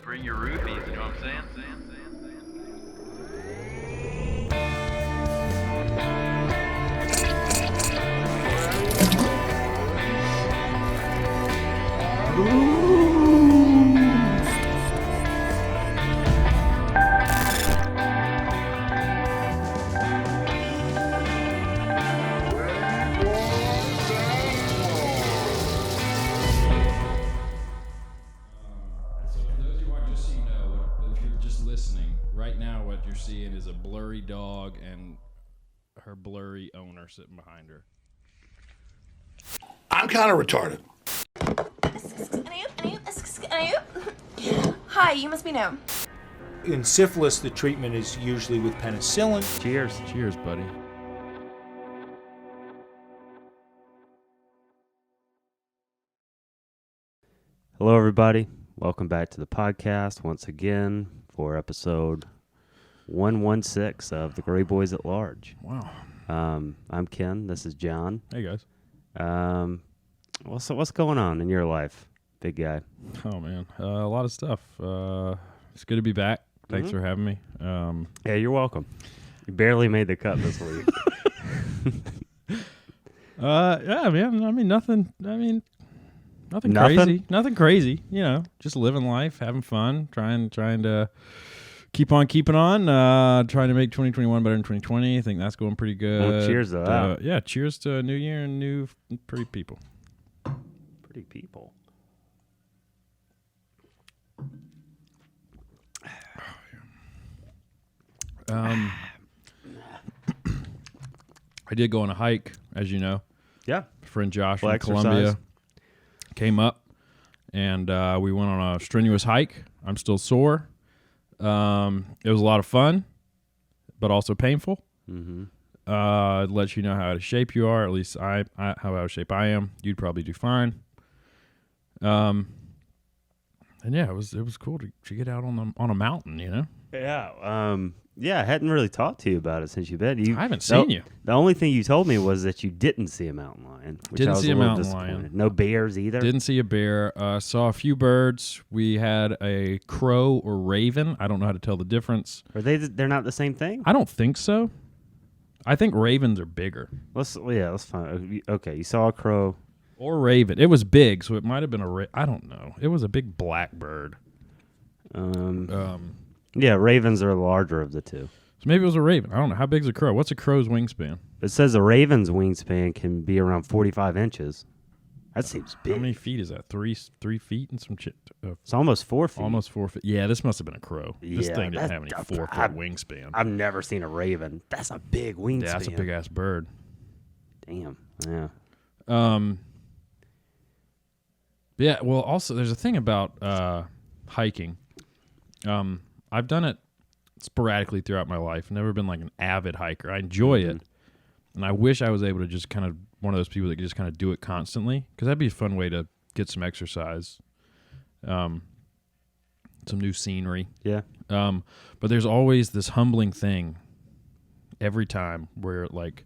Bring your rupees, you know what I'm saying? So for those of you who aren't, just so you know, if you're just listening, right now what you're seeing is a blurry dog and her blurry owner sitting behind her. I'm kind of retarded. Hi, you must be No. In syphilis, the treatment is usually with penicillin. Cheers. Cheers, buddy. Hello, everybody. Welcome back to the podcast once again for episode 116 of the Greyboys at Large. Wow. I'm Ken. This is John. Hey, guys. What's going on in your life, big guy? Oh, man. A lot of stuff. It's good to be back. Thanks for having me. Yeah, you're welcome. You barely made the cut this week. Yeah, man. Nothing Nothing? crazy. Nothing crazy. You know, just living life, having fun, trying to keep on keeping on. Trying to make 2021 better than 2020. I think that's going pretty good. Well, cheers to that. Yeah, cheers to a new year and new pretty people. Pretty people. I did go on a hike, as you know. Yeah. Friend Josh Well, from exercise. Columbia came up, and we went on a strenuous hike. I'm still sore. It was a lot of fun, but also painful. Mm-hmm. It lets you know how out of shape you are. At least how out of shape I am. You'd probably do fine. And yeah, it was cool to get out on a mountain. You know. Yeah. Yeah, I hadn't really talked to you about it since you've been. I haven't seen you. The only thing you told me was that you didn't see a mountain lion. Which Didn't I was see a little mountain disappointed. lion. No bears either. Didn't see a bear. Saw a few birds. We had a crow or raven. I don't know how to tell the difference. Are they? They're not the same thing. I don't think so. I think ravens are bigger. Let's find. Okay, you saw a crow. Or raven. It was big, so it might have been I don't know. It was a big black bird. Yeah, ravens are larger of the two. So maybe it was a raven. I don't know. How big's a crow? What's a crow's wingspan? It says a raven's wingspan can be around 45 inches. That seems big. How many feet is that? 3 feet and some shit. It's almost 4 feet. Almost 4 feet. Yeah, this must have been a crow. This Yeah, thing didn't that's- have any 4 foot I've- wingspan. I've never seen a raven. That's a big wingspan. Yeah, that's a big ass bird. Damn. Yeah. Yeah, well, also, there's a thing about hiking. I've done it sporadically throughout my life. Never been like an avid hiker. I enjoy it, and I wish I was able to just kind of one of those people that could just kind of do it constantly, because that'd be a fun way to get some exercise, some new scenery. Yeah. But there's always this humbling thing every time where like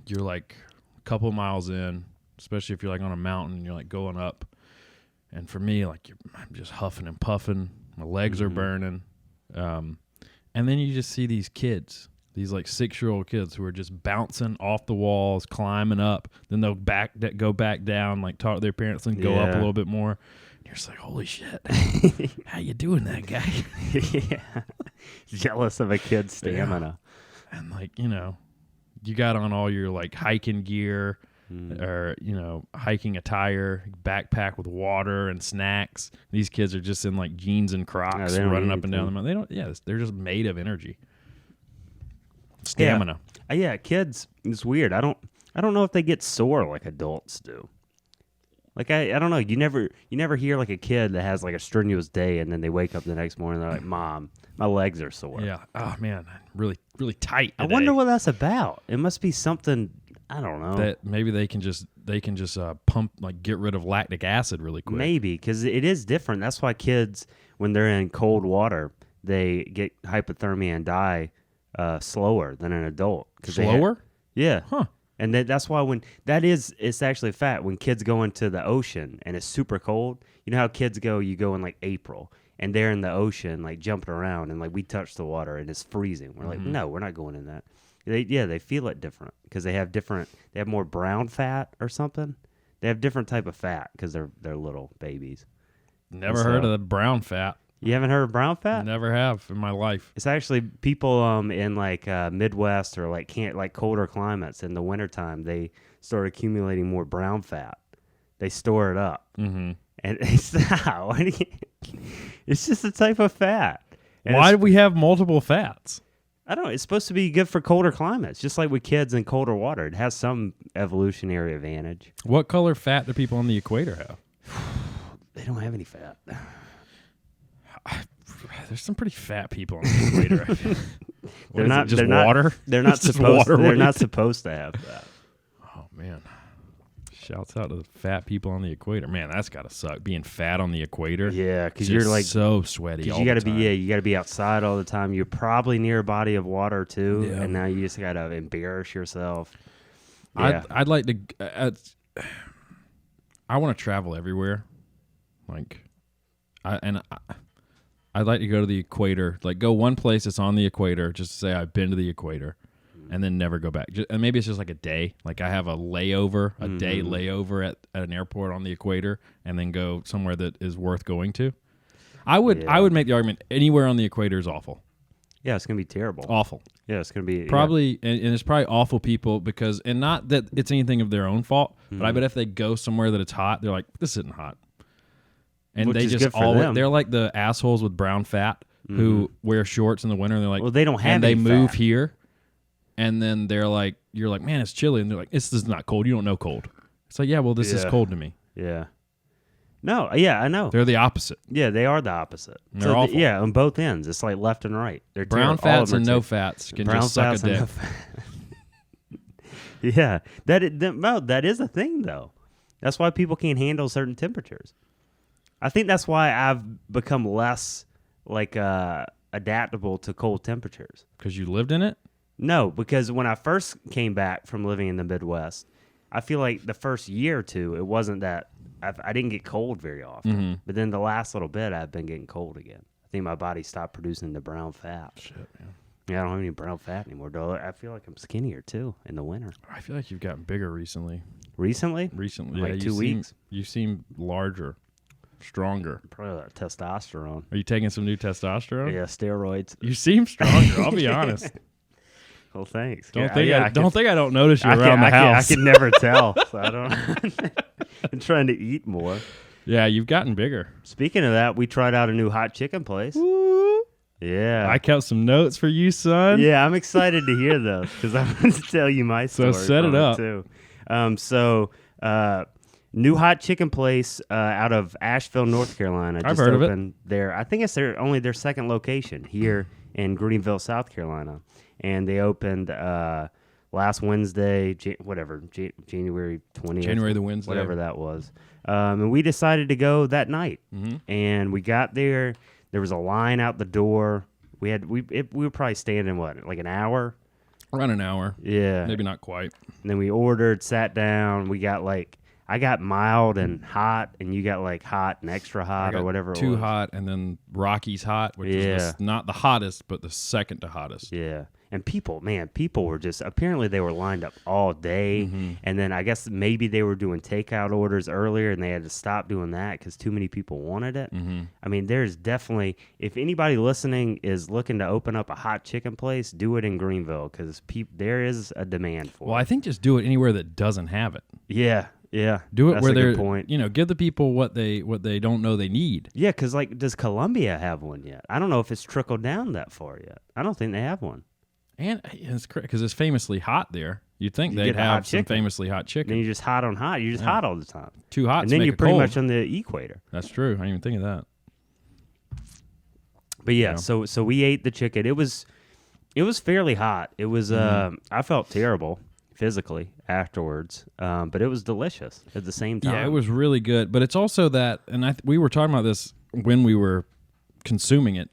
you're like a couple miles in, especially if you're like on a mountain and you're like going up. And for me, like I'm just huffing and puffing. My legs are burning. And then you just see these kids, these like 6-year-old kids who are just bouncing off the walls, climbing up. Then they'll go back down, like talk to their parents and go up a little bit more. And you're just like, holy shit. How you doing that, guy? Yeah. Jealous of a kid's stamina. Yeah. And like, you know, you got on all your like hiking gear or, you know, hiking attire, backpack with water and snacks. These kids are just in like jeans and Crocs running up and down the mountain. They're just made of energy. Stamina. Yeah, kids, it's weird. I don't know if they get sore like adults do. Like I don't know. You never hear like a kid that has like a strenuous day and then they wake up the next morning and they're like, "Mom, my legs are sore." Yeah. Oh man, really tight today. I wonder what that's about. It must be something, I don't know. That maybe they can just pump, like get rid of lactic acid really quick. Maybe, because it is different. That's why kids, when they're in cold water, they get hypothermia and die slower than an adult. Slower? Yeah. Huh. And that's why it's actually a fact. When kids go into the ocean and it's super cold, you know how kids go, you go in like April and they're in the ocean, like jumping around and like we touch the water and it's freezing. We're like, no, we're not going in that. They feel it different because they have more brown fat or something. They have different type of fat because they're little babies. Never heard of the brown fat. You haven't heard of brown fat? Never have in my life. It's actually people in like Midwest or like colder climates in the wintertime, they start accumulating more brown fat. They store it up. Mm-hmm. And it's just a type of fat. And why do we have multiple fats? I don't know. It's supposed to be good for colder climates, just like with kids in colder water. It has some evolutionary advantage. What color fat do people on the equator have? They don't have any fat. There's some pretty fat people on the equator. They're not just they're water. Not, they're not It's just supposed. water They're weight. not supposed to have that. Oh man! Shouts out to the fat people on the equator. Man, that's gotta suck. Being fat on the equator. Yeah, because It's you're just like so sweaty. Because all you got to the be, time. you got to be outside all the time. You're probably near a body of water too, Yeah. and now you just got to embarrass yourself. Yeah. I'd like to. I want to travel everywhere. Like, I'd like to go to the equator. Like, go one place that's on the equator, just to say I've been to the equator, and then never go back. And maybe it's just like a day. Like I have a layover, a day layover at an airport on the equator, and then go somewhere that is worth going to. I would make the argument anywhere on the equator is awful. Yeah, it's gonna be terrible. Awful. Yeah, it's gonna be Probably, and it's probably awful people because, and not that it's anything of their own fault, but I bet if they go somewhere that it's hot, they're like, this isn't hot. And Which they is just good for them. they're like the assholes with brown fat who wear shorts in the winter and they're like, Well, they don't have and they any move fat. here and then they're like, you're like, man, it's chilly. And they're like, this is not cold. You don't know cold. It's like, yeah, well, this is Yeah. cold to me. Yeah. No, yeah, I know. They're the opposite. Yeah, they are the opposite. They're awful. Yeah, on both ends. It's like left and right. They're Brown terrible. All of fats them and are no ter- fats can brown just suck a fats and dick. no fat. Yeah, that is a thing though. That's why people can't handle certain temperatures. I think that's why I've become less like adaptable to cold temperatures. Because you lived in it? No, because when I first came back from living in the Midwest, I feel like the first year or two, it wasn't that I didn't get cold very often. Mm-hmm. But then the last little bit, I've been getting cold again. I think my body stopped producing the brown fat. Shit, man. Yeah, I don't have any brown fat anymore, though. I feel like I'm skinnier too in the winter. I feel like you've gotten bigger recently. Recently? Recently, Like yeah, 2 weeks? You seem larger, stronger. Probably that testosterone. Are you taking some new testosterone? Yeah, steroids. You seem stronger. I'll be honest. Well, thanks. Don't Yeah, think yeah, I don't think I don't notice you I around the house. I can never tell. So I don't. I'm trying to eat more. Yeah, you've gotten bigger. Speaking of that, we tried out a new hot chicken place. Yeah. I kept some notes for you, son. Yeah, I'm excited to hear those because I'm going to tell you my So story. set it from up. Too. New hot chicken place out of Asheville, North Carolina. I've just heard of it. opened there. I think it's only their second location here in Greenville, South Carolina, and they opened last Wednesday, January 20th, January the Wednesday. whatever that was. And we decided to go that night, and we got there. There was a line out the door. We were probably standing like an hour. Around an hour. Yeah. Maybe not quite. And then we ordered, sat down. We got I got mild and hot, and you got like hot and extra I hot got or whatever. Too it was. hot, and then Rocky's hot, which Yeah. is not the hottest, but the second to hottest. Yeah. And people were just, apparently they were lined up all day. Mm-hmm. And then I guess maybe they were doing takeout orders earlier and they had to stop doing that because too many people wanted it. Mm-hmm. I mean, there's definitely, if anybody listening is looking to open up a hot chicken place, do it in Greenville because there is a demand for Well, it. I think just do it anywhere that doesn't have it. Yeah. Do it That's where a good they're, point. give the people what they don't know they need. Yeah, because does Columbia have one yet? I don't know if it's trickled down that far yet. I don't think they have one. And it's because it's famously hot there. You'd think You they'd get hot have some chicken. famously hot chicken. Then you're just hot on hot. You're just hot all the time. Too hot And to then make you're it pretty cold. much on the equator. That's true. I didn't even think of that. But yeah, Yeah. so we ate the chicken. It was fairly hot. It was I felt terrible physically afterwards, but it was delicious at the same time. Yeah, it was really good. But it's also that, and we were talking about this when we were consuming it.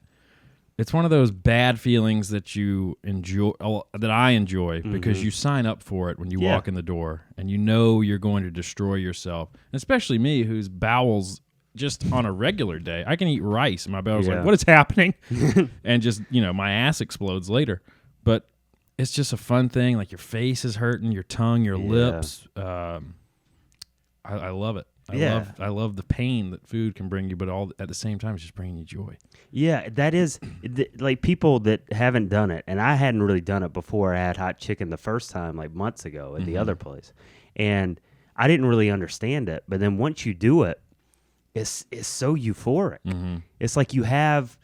it's one of those bad feelings that you enjoy, that I enjoy, because you sign up for it when you walk in the door, and you know you're going to destroy yourself. And especially me, whose bowels just on a regular day, I can eat rice, and my bowels like, what is happening? And just my ass explodes later. But it's just a fun thing. Like your face is hurting, your tongue, your lips. I love it. I love the pain that food can bring you, but all at the same time, it's just bringing you joy. Yeah, that is like people that haven't done it, and I hadn't really done it before. I had hot chicken the first time, like months ago at the other place, and I didn't really understand it. But then once you do it, it's so euphoric. It's like you have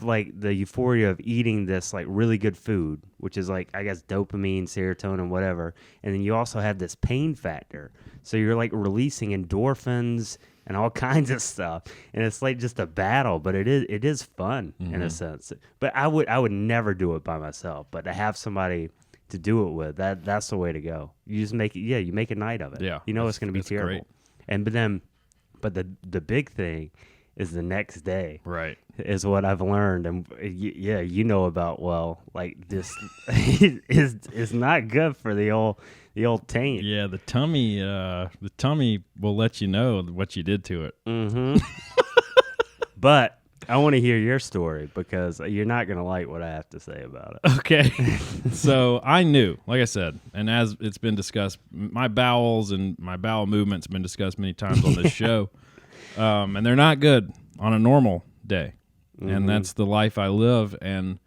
like the euphoria of eating this like really good food, which is like, I guess, dopamine, serotonin, whatever. And then you also have this pain factor. So you're like releasing endorphins and all kinds of stuff. And it's like just a battle, but it is fun in a sense. But I would never do it by myself, but to have somebody to do it with, that's the way to go. You just make it, you make a night of it. Yeah. You know it's going to be terrible. Great. But the big thing is the next day, right? Is what I've learned, and about like this is not good for the old taint. Yeah, the tummy will let you know what you did to it. But I want to hear your story, because you're not gonna like what I have to say about it. Okay, so I knew, like I said, and as it's been discussed, my bowels and my bowel movement's been discussed many times on this show. And they're not good on a normal day. And that's the life I live, and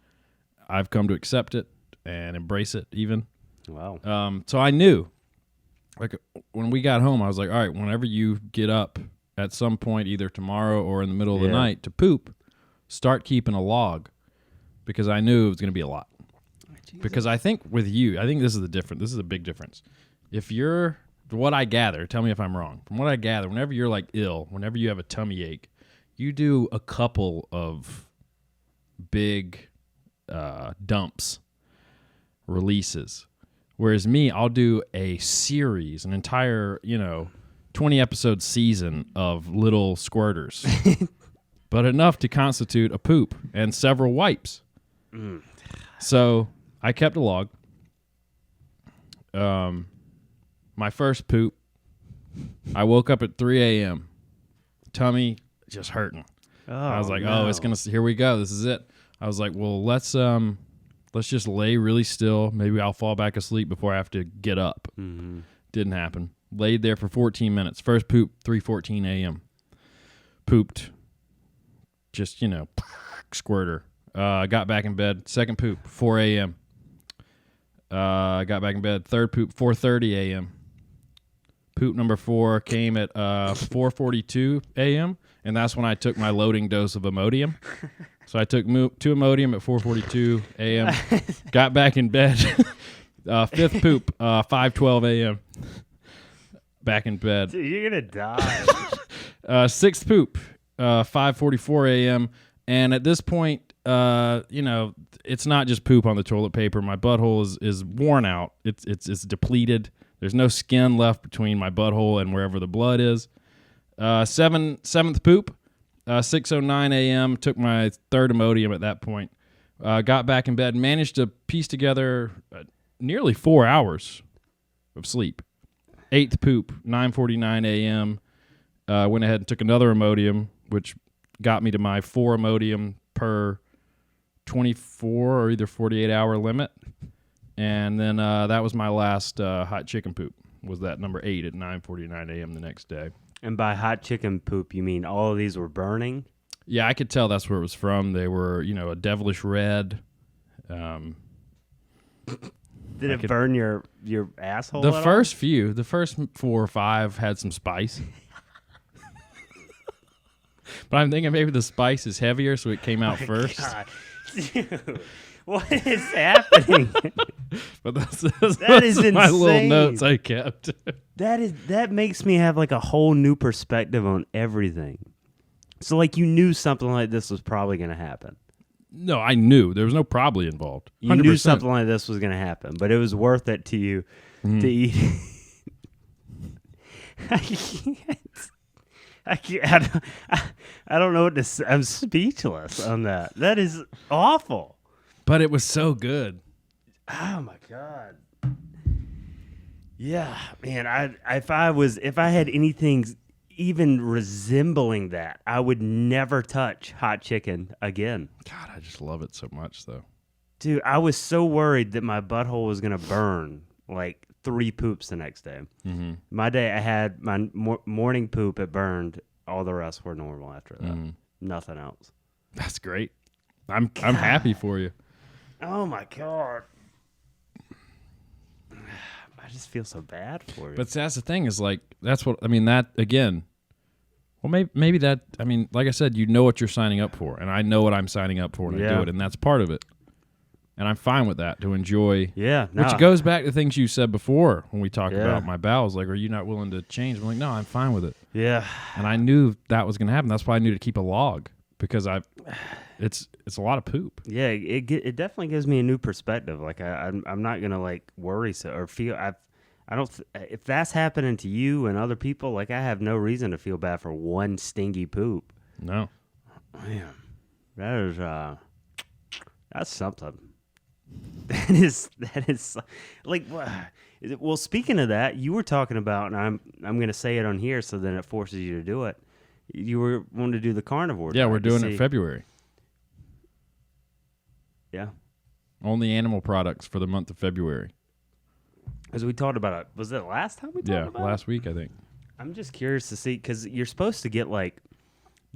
I've come to accept it and embrace it even. Wow. So I knew, like, when we got home, I was like, all right, whenever you get up at some point, either tomorrow or in the middle of the night to poop, start keeping a log, because I knew it was going to be a lot. Because I think with you, this is a big difference. If you're... What I gather, tell me if I'm wrong. From what I gather, whenever you're like ill, whenever you have a tummy ache, you do a couple of big dumps, releases. Whereas me, I'll do a series, an entire, 20-episode season of little squirters, but enough to constitute a poop and several wipes. So I kept a log. My first poop, I woke up at 3 a.m. Tummy just hurting. I was like, here we go. This is it. I was like, well, let's just lay really still. Maybe I'll fall back asleep before I have to get up. Didn't happen. Laid there for 14 minutes. First poop, 3:14 a.m. Pooped. Just, squirter. Got back in bed. Second poop, 4 a.m. Got back in bed. Third poop, 4:30 a.m. Poop number 4 came at 4:42 a.m., and that's when I took my loading dose of Imodium. So I took 2 Imodium at 4:42 a.m., got back in bed. Fifth poop, 5:12 a.m., back in bed. Dude, you're going to die. Sixth poop, 5:44 a.m., and at this point, it's not just poop on the toilet paper. My butthole is worn out. It's depleted. There's no skin left between my butthole and wherever the blood is. Seventh poop, 6:09 a.m. Took my third Imodium at that point. Got back in bed. Managed to piece together nearly 4 hours of sleep. Eighth poop, 9:49 a.m. Went ahead and took another Imodium, which got me to my 4 Imodium per 24 or either 48-hour limit. And then that was my last hot chicken poop, was that number 8 at 9:49 a.m. the next day. And by hot chicken poop, you mean all of these were burning? Yeah, I could tell that's where it was from. They were, a devilish red. Did it burn your asshole? The first 4 or 5 had some spice. But I'm thinking maybe the spice is heavier, so it came out first. God. Dude, what is happening? But that's insane. My little notes I kept. That makes me have like a whole new perspective on everything. So like you knew something like this was probably going to happen. No, I knew. There was no probably involved. 100%. You knew something like this was going to happen, but it was worth it to you to eat. I can't. I can't. I don't know what to say. I'm speechless on that. That is awful. But it was so good. Oh my god. Yeah, man. If I had anything even resembling that, I would never touch hot chicken again. God, I just love it so much, though. Dude, I was so worried that my butthole was gonna burn like 3 poops the next day. Mm-hmm. My day, I had my morning poop. It burned. All the rest were normal after that. Mm. Nothing else. That's great. I'm happy for you. Oh my god. I just feel so bad for you. But that's the thing is like that's what I mean. That again. Well, maybe that. I mean, like I said, you know what you're signing up for, and I know what I'm signing up for when I do it, and that's part of it. And I'm fine with that to enjoy. Yeah, which goes back to things you said before when we talked about my bowels. Like, are you not willing to change? I'm like, no, I'm fine with it. Yeah. And I knew that was going to happen. That's why I knew to keep a log because it's a lot of poop. Yeah, it definitely gives me a new perspective. Like I'm not gonna like worry or feel I don't if that's happening to you and other people. Like I have no reason to feel bad for one stingy poop. No. Man, that's something. That is like well. Speaking of that, you were talking about, and I'm going to say it on here, so then it forces you to do it. You were wanting to do the carnivore. Yeah, we're doing it in February. Yeah, only animal products for the month of February. As we talked about it, was it last time we talked about it? Last week I think. I'm just curious to see because you're supposed to get like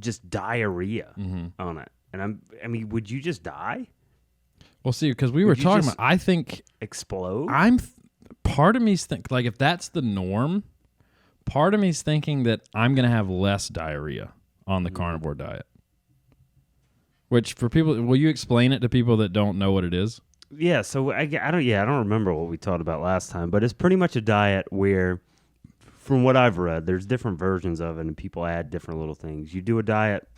just diarrhea on it, and I mean, would you just die? Well, see, because we were talking about, I think explode. Part of me's think like if that's the norm, part of me's thinking that I'm gonna have less diarrhea on the carnivore diet. Which for people, will you explain it to people that don't know what it is? Yeah, so I don't remember what we talked about last time, but it's pretty much a diet where, from what I've read, there's different versions of it, and people add different little things. You do a diet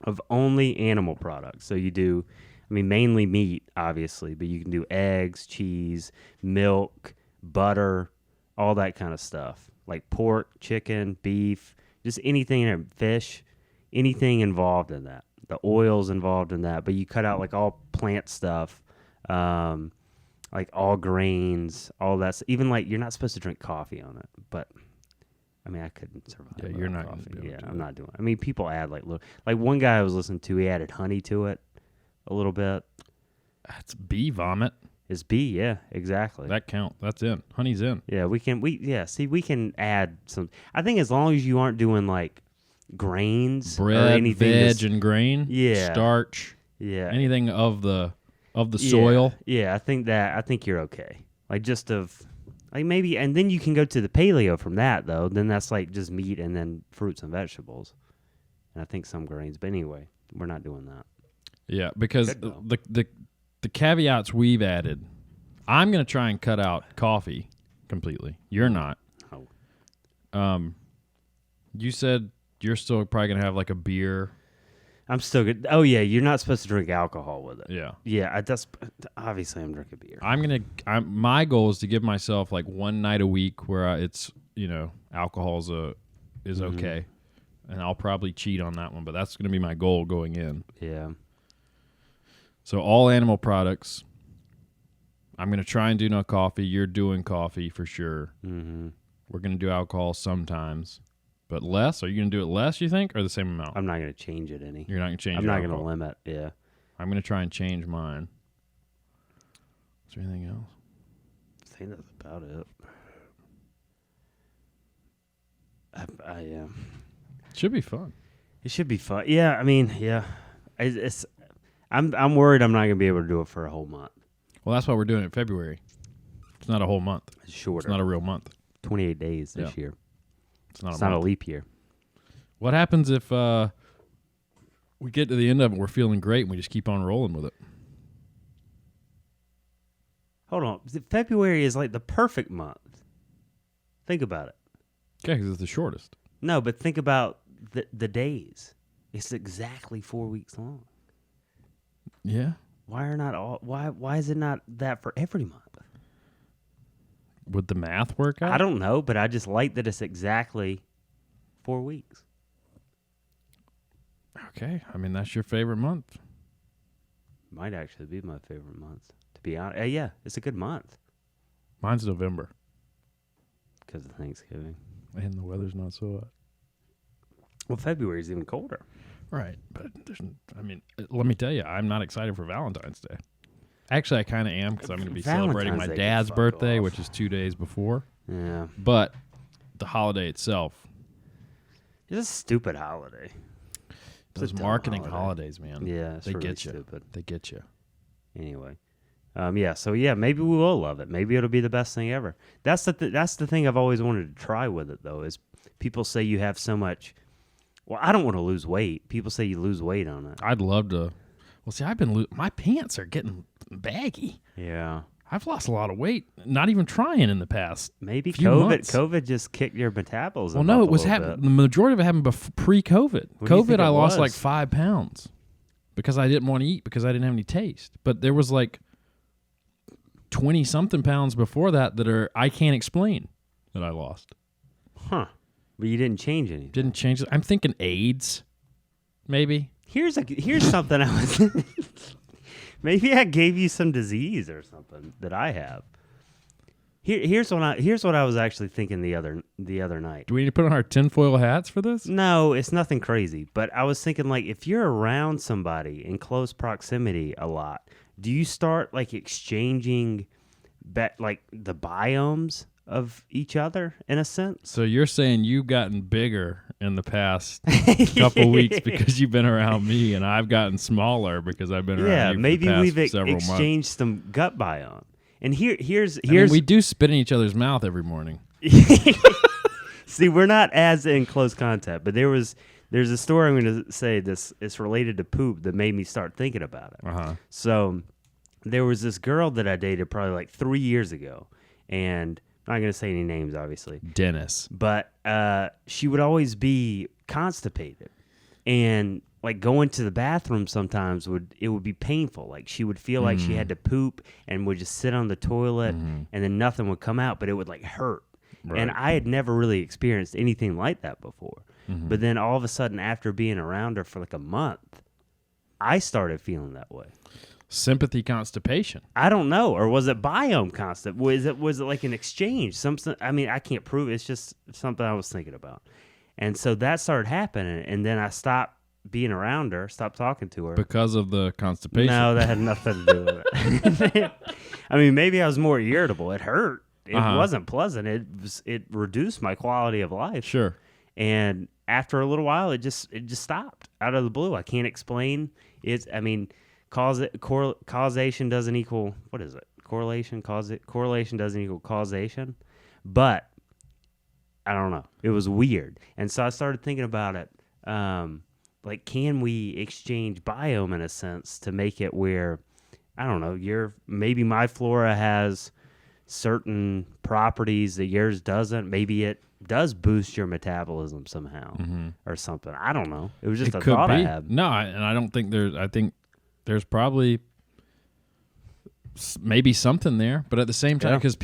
of only animal products, so you do. I mean, mainly meat, obviously, but you can do eggs, cheese, milk, butter, all that kind of stuff. Like pork, chicken, beef, just anything, fish, anything involved in that. The oil's involved in that, but you cut out like all plant stuff, like all grains, all that. Even like you're not supposed to drink coffee on it, but I mean, I couldn't survive. Yeah, you're not coffee. Gonna be able to do I'm that. not doing it. I mean, people add like one guy I was listening to, he added honey to it. A little bit. That's bee vomit. It's bee, yeah, exactly. That count. That's in. Honey's in. Yeah, we can add some. I think as long as you aren't doing like grains, or Bread, anything veg, and grain. Yeah. Starch. Yeah. Anything of the soil. Yeah, I think you're okay. Like just like maybe, and then you can go to the paleo from that though. Then that's like just meat and then fruits and vegetables, and I think some grains. But anyway, we're not doing that. Yeah, because the caveats we've added, I'm going to try and cut out coffee completely. You're not. Oh. You said you're still probably going to have like a beer. I'm still good. Oh yeah, you're not supposed to drink alcohol with it. Yeah. Yeah, that's obviously I'm drinking beer. My goal is to give myself like one night a week where it's, alcohol is okay. And I'll probably cheat on that one, but that's going to be my goal going in. Yeah. So all animal products. I'm going to try and do no coffee. You're doing coffee for sure. Mm-hmm. We're going to do alcohol sometimes. But less? Are you going to do it less, you think, or the same amount? I'm not going to change it any. You're not going to change I'm your not going to alcohol. limit, yeah. I'm going to try and change mine. Is there anything else? I think that's about it. It should be fun. It should be fun. Yeah, I mean, yeah. I'm worried I'm not going to be able to do it for a whole month. Well, that's why we're doing it in February. It's not a whole month. It's shorter. It's not a real month. 28 days this year. It's not It's a not month. a leap year. What happens if we get to the end of it, we're feeling great, and we just keep on rolling with it? Hold on. February is like the perfect month. Think about it. Okay, because it's the shortest. No, but think about the days. It's exactly 4 weeks long. Yeah. Why is it not that for every month? Would the math work out? I don't know, but I just like that it's exactly 4 weeks. Okay, I mean that's your favorite month. Might actually be my favorite month, to be honest. Yeah, it's a good month Mine's November, because of Thanksgiving. and the weather's not so hot. Well, February is even colder. Right, but let me tell you, I'm not excited for Valentine's Day. Actually, I kind of am because I'm going to be celebrating my Valentine's Day can dad's fuck birthday, off. which is 2 days before. Yeah. But the holiday itself, It's a stupid holiday. It's those a dumb marketing holiday. holidays, man. Yeah, it's they really get you. stupid. They get you. Anyway. Maybe we will love it. Maybe it'll be the best thing ever. That's the thing I've always wanted to try with it, though, is people say you have so much. Well, I don't want to lose weight. People say you lose weight on it. I'd love to. Well, see, I've been my pants are getting baggy. Yeah. I've lost a lot of weight, not even trying in the past. Maybe few months. COVID just kicked your metabolism. Well, no, up it was a little happening. bit. The majority of it happened pre-COVID. What do you think COVID, I it lost was? like 5 pounds because I didn't want to eat because I didn't have any taste. But there was like 20-something pounds before that I can't explain that I lost. Huh. But you didn't change anything. Didn't change it. I'm thinking AIDS, maybe. Here's something I was. Maybe I gave you some disease or something that I have. Here's what I was actually thinking the other night. Do we need to put on our tinfoil hats for this? No, it's nothing crazy. But I was thinking, like, if you're around somebody in close proximity a lot, do you start like exchanging, like the biomes of each other in a sense? So you're saying you've gotten bigger in the past couple weeks because you've been around me, and I've gotten smaller because I've been around you. Yeah, for maybe the past we've several exchanged months. some gut biome. And here's I mean, we do spit in each other's mouth every morning. See, we're not as in close contact, but there's a story I'm going to say this. It's related to poop that made me start thinking about it. Uh-huh. So there was this girl that I dated probably like 3 years ago, and I'm not going to say any names, obviously. Dennis. But she would always be constipated, and like going to the bathroom sometimes would be painful. Like she would feel like she had to poop and would just sit on the toilet, and then nothing would come out, but it would like hurt. Right. And I had never really experienced anything like that before. But then all of a sudden, after being around her for like a month, I started feeling that way. Sympathy constipation. I don't know, or was it biome constant? Was it like an exchange? Something. I mean, I can't prove it. It's just something I was thinking about. And so that started happening, and then I stopped being around her, stopped talking to her. Because of the constipation. No, that had nothing to do with it. I mean, maybe I was more irritable. It hurt. It wasn't pleasant. It reduced my quality of life. Sure. And after a little while, it just stopped out of the blue. I can't explain. Causation doesn't equal, what is it? Correlation doesn't equal causation. But I don't know. It was weird. And so I started thinking about it. Like, can we exchange biome in a sense to make it where, I don't know, maybe my flora has certain properties that yours doesn't. Maybe it does boost your metabolism somehow or something. I don't know. It was just a thought I had. No, and I don't think I think there's probably maybe something there, but at the same time, because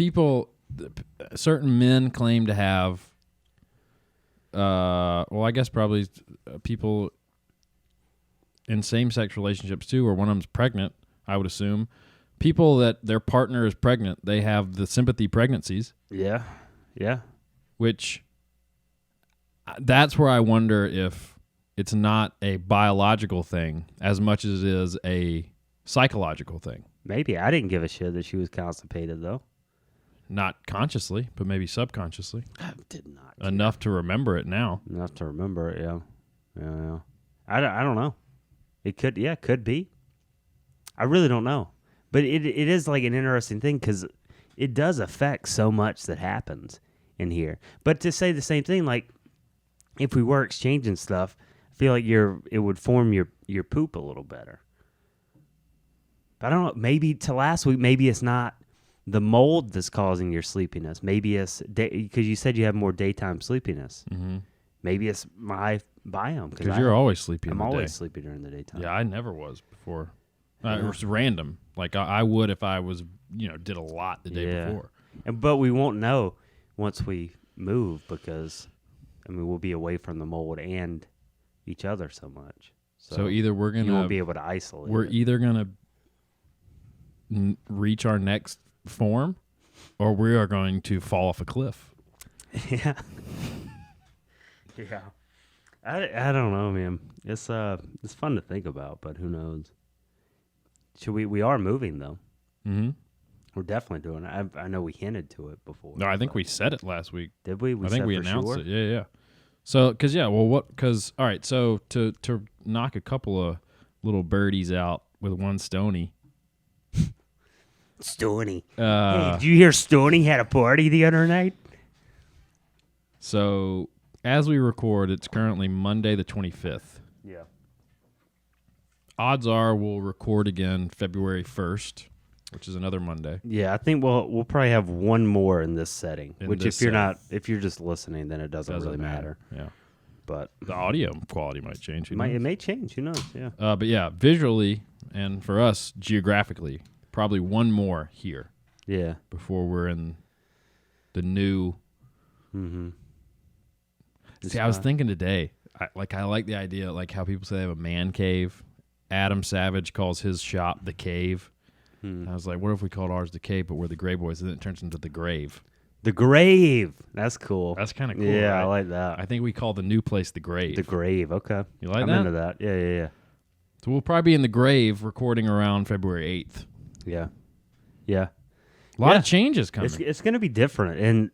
certain men claim to have, I guess probably people in same-sex relationships too, or one of them's pregnant, I would assume. People that their partner is pregnant, they have the sympathy pregnancies. Yeah. Yeah. Which, that's where I wonder if it's not a biological thing as much as it is a psychological thing. Maybe. I didn't give a shit that she was constipated, though. Not consciously, but maybe subconsciously. I did not care. Enough to remember it now. Enough to remember it, yeah. Yeah. I don't know. It could be. I really don't know. But it is like an interesting thing because it does affect so much that happens in here. But to say the same thing, like if we were exchanging stuff, I feel like it would form your poop a little better. But I don't know. Maybe to last week, maybe it's not the mold that's causing your sleepiness. Maybe it's because you said you have more daytime sleepiness. Mm-hmm. Maybe it's my biome because you're always sleepy. I'm in the always day. sleepy during the daytime. Yeah, I never was before. It was random. Like I would if I was, did a lot the day before. But we won't know once we move because, we'll be away from the mold and each other so much. So either we're you won't gonna be able to isolate. we're it. either gonna reach our next form, or we are going to fall off a cliff. Yeah. Yeah. I don't know, man. It's fun to think about, but who knows? We are moving though. Mm-hmm. We're definitely doing it. I know we hinted to it before. No, I think but- we said it last week. Did we? I think said we for announced sure? it. Yeah, yeah. So, because all right. So to knock a couple of little birdies out with one Stony. Stoney. Hey, did you hear Stoney had a party the other night? So as we record, it's currently Monday the 25th. Yeah. Odds are we'll record again February 1st, which is another Monday. Yeah, I think we'll probably have one more in this setting. In Which, this if you're just listening, then it doesn't really matter. Yeah. But The audio quality might change. Who knows? it may change. Who knows? Yeah. But yeah, visually and for us geographically, probably one more here Yeah. before we're in the new. Mm-hmm. See, I was thinking today, I like the idea, like how people say they have a man cave. Adam Savage calls his shop the Cave. I was like, what if we called ours the Cave, but we're the Greyboys, and then it turns into the Grave. The Grave. That's cool. That's kind of cool. Yeah, right? I like that. I think we call the new place the Grave. The Grave. Okay. You like I'm that? into that. Yeah, yeah, yeah. So we'll probably be in the Grave recording around February 8th. Yeah. Yeah. A lot Yeah. of changes coming. It's going to be different. And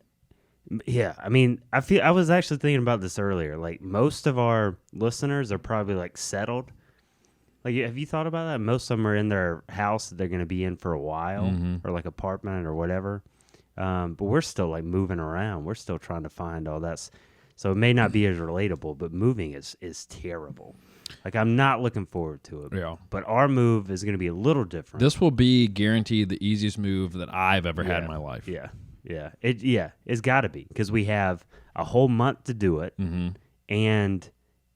yeah, I mean, I was actually thinking about this earlier. Like most of our listeners are probably like settled. Like, have you thought about that? Most of them are in their house that they're going to be in for a while, or like apartment or whatever. But we're still like moving around. We're still trying to find all that. So it may not be as relatable, but moving is terrible. Like I'm not looking forward to it. Yeah. But our move is going to be a little different. This will be guaranteed the easiest move that I've ever had in my life. Yeah. Yeah. It's got to be because we have a whole month to do it, and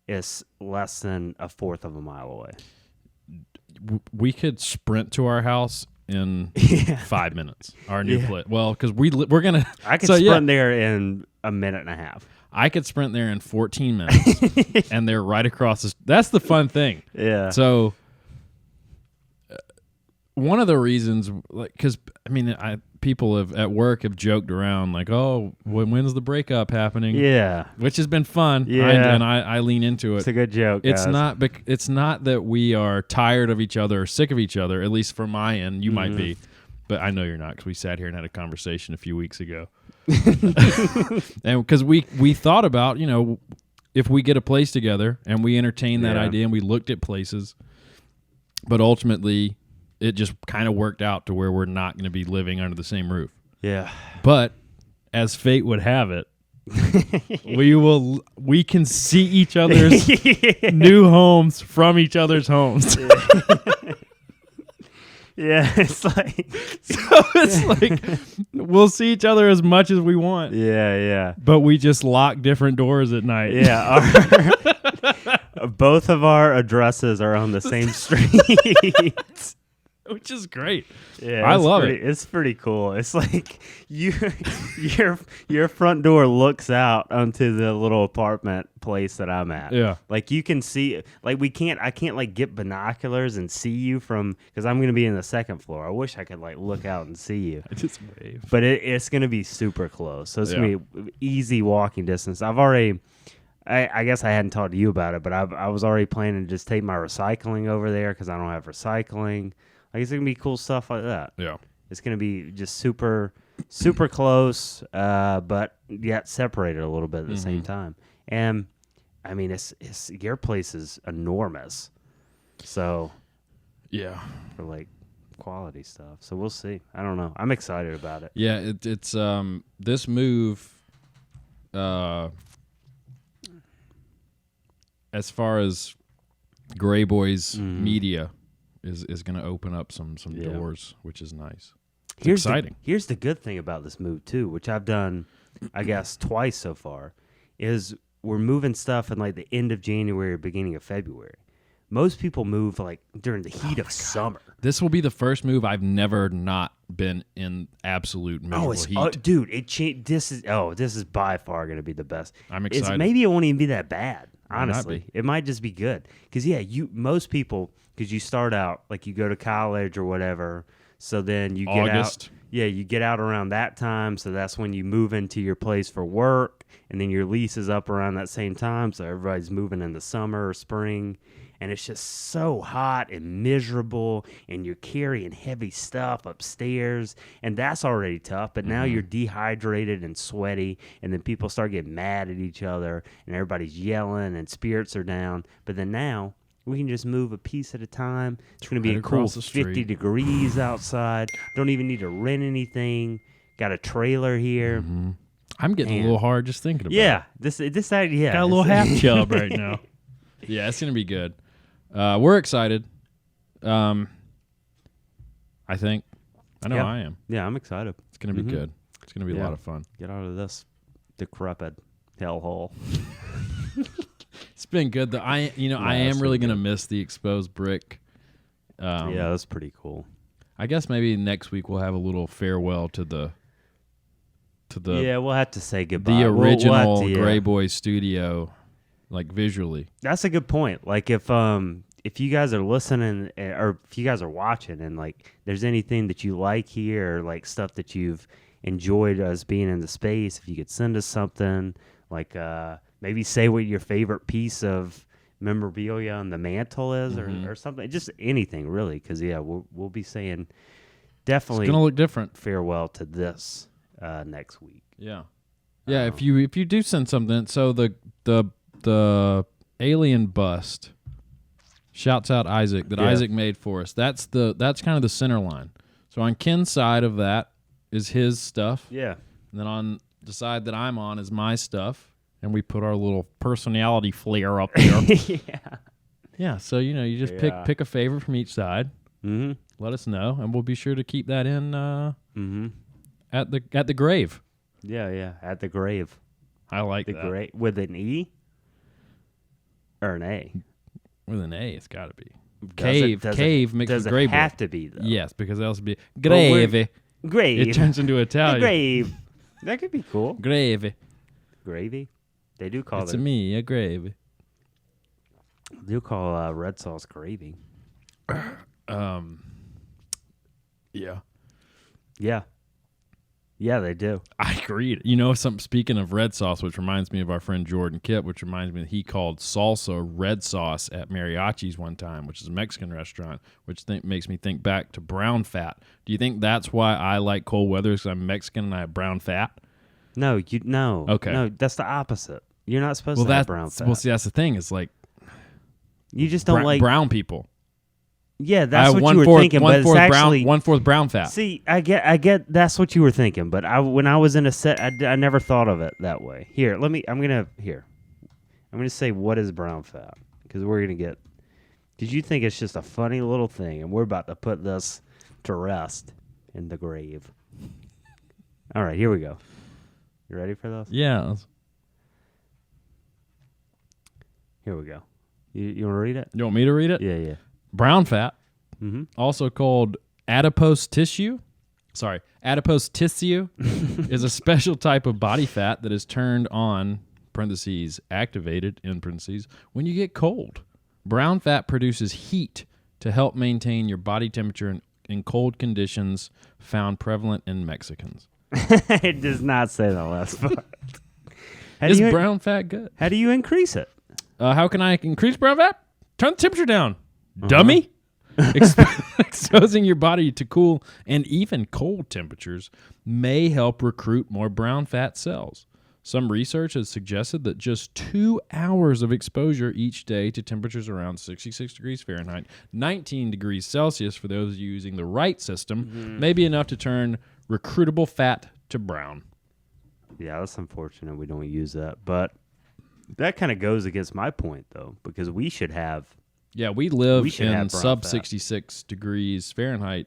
it's less than a fourth of a mile away. We could sprint to our house in 5 minutes. Our new place. Well, because we're gonna. I could so, sprint there in a minute and a half. I could sprint there in 14 minutes, and they're right across the. That's the fun thing. Yeah. So, one of the reasons, like, because I mean, people at work have joked around like, "Oh, when's the breakup happening?" Yeah. Which has been fun. Yeah. I lean into it. It's a good joke. It's guys. It's not that we are tired of each other or sick of each other. At least from my end, you might be, but I know you're not because we sat here and had a conversation a few weeks ago, and because we thought about if we get a place together and we entertained that idea and we looked at places, but ultimately it just kind of worked out to where we're not going to be living under the same roof. Yeah. But as fate would have it, we can see each other's new homes from each other's homes. Yeah. It's like. So it's like we'll see each other as much as we want. Yeah. Yeah. But we just lock different doors at night. Yeah. Both of our addresses are on the same street. Which is great. Yeah, I love it. It's pretty cool. It's like your front door looks out onto the little apartment place that I'm at. Yeah. Like you can see, like I can't like get binoculars and see you from, because I'm going to be in the second floor. I wish I could like look out and see you. I just wave. But it's going to be super close. So it's going to be easy walking distance. I guess I hadn't talked to you about it, but I was already planning to just take my recycling over there because I don't have recycling. Like it's gonna be cool stuff like that. Yeah. It's gonna be just super, super close, but yet separated a little bit at the same time. And I mean, it's your place is enormous, so Yeah. for like quality stuff. So we'll see. I don't know. I'm excited about it. Yeah. It's this move. As far as Greyboys media is going to open up some doors, which is nice. It's exciting. Here's the good thing about this move too, which I've done, I guess, twice so far, is we're moving stuff in like the end of January or beginning of February. Most people move like during the heat of summer. This will be the first move I've never not been in absolute miserable heat. Dude, this is by far going to be the best. I'm excited. Maybe it won't even be that bad. Honestly, be. it might just be good. Because most people, because you start out like you go to college or whatever, so then you get August. out. Yeah, you get out around that time, so that's when you move into your place for work, and then your lease is up around that same time, so everybody's moving in the summer or spring, and it's just so hot and miserable, and you're carrying heavy stuff upstairs, and that's already tough, but now you're dehydrated and sweaty, and then people start getting mad at each other, and everybody's yelling, and spirits are down, but then now we can just move a piece at a time. It's going to be a cool 50 degrees outside. Don't even need to rent anything. Got a trailer here. Mm-hmm. I'm getting a little hard just thinking about it. Yeah, this idea. Got a little half chub right now. Yeah, it's going to be good. We're excited. I think. I know I am. Yeah, I'm excited. It's going to be good. It's going to be a lot of fun. Get out of this decrepit hellhole. It's been good. I am really going to miss the exposed brick. Yeah, that's pretty cool. I guess maybe next week we'll have a little farewell to the yeah, we'll have to say goodbye. The original Greyboys studio, like visually. That's a good point. Like if you guys are listening or if you guys are watching and like there's anything that you like here or like stuff that you've enjoyed us being in the space, if you could send us something like maybe say what your favorite piece of memorabilia on the mantle is or something, just anything really, because we'll be saying definitely it's gonna look different. Farewell to this next week. Yeah. If you do send something, so the alien bust, shouts out Isaac that Isaac made for us. That's kind of the center line. So on Ken's side of that is his stuff. Yeah. And then on the side that I'm on is my stuff. And we put our little personality flair up there. Yeah. So you just pick a favorite from each side. Mm-hmm. Let us know, and we'll be sure to keep that in at the grave. Yeah. At the grave. I like the that. Grave with an E or an A. With an A, it's got to be. Cave mixed with Greyboy. Does it have to be though? Yes, because else would be gravy. Grave. It turns into Italian. Grave. That could be cool. Gravy. Gravy. They do call it's a gravy. They do call red sauce gravy. Yeah. Yeah, they do. I agreed. Speaking of red sauce, which reminds me of our friend Jordan Kipp, which reminds me that he called salsa red sauce at Mariachi's one time, which is a Mexican restaurant, which makes me think back to brown fat. Do you think that's why I like cold weather, because I'm Mexican and I have brown fat? No. Okay. No, that's the opposite. You're not supposed to have brown fat. Well, see, that's the thing. Is like you just don't like brown people. Yeah, that's what you were thinking, but it's actually 1/4 brown fat. See, I get that's what you were thinking, but when I was in a set, I never thought of it that way. Here, I'm gonna say what is brown fat, because we're gonna get. Did you think it's just a funny little thing, and we're about to put this to rest in the grave? All right, here we go. You ready for this? Yeah. Here we go. You want to read it? You want me to read it? Yeah. Brown fat, also called adipose tissue. Adipose tissue is a special type of body fat that is turned on (parentheses activated in parentheses) when you get cold. Brown fat produces heat to help maintain your body temperature in cold conditions found prevalent in Mexicans. It does not say the last part. Is brown fat good? How do you increase it? How can I increase brown fat? Turn the temperature down, dummy. Exposing your body to cool and even cold temperatures may help recruit more brown fat cells. Some research has suggested that just 2 hours of exposure each day to temperatures around 66 degrees Fahrenheit, 19 degrees Celsius for those using the right system, may be enough to turn recruitable fat to brown. Yeah, that's unfortunate we don't use that, but that kind of goes against my point, though, because we should have... Yeah, we live in sub 66 degrees Fahrenheit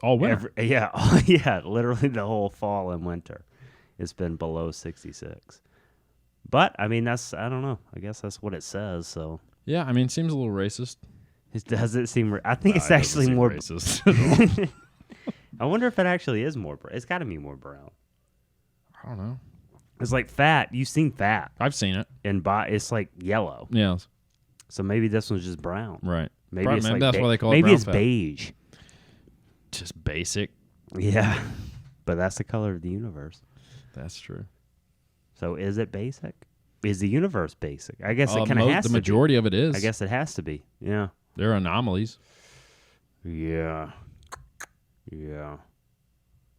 all winter. Literally the whole fall and winter. It's been below 66. But, I mean, I don't know. I guess that's what it says, so... Yeah, I mean, it seems a little racist. Does it seem... I think it's actually more... racist. I wonder if it actually is more brown. It's got to be more brown. I don't know. It's like fat. You've seen fat. I've seen it. And it's like yellow. Yeah. So maybe this one's just brown. Right. Maybe Probably, it's maybe like that's why they call it maybe brown it's fat. beige. Just basic. Yeah. But that's the color of the universe. That's true. So is it basic? Is the universe basic? I guess it kind of has to be. The majority of it is. I guess it has to be. Yeah. There are anomalies. Yeah. Yeah.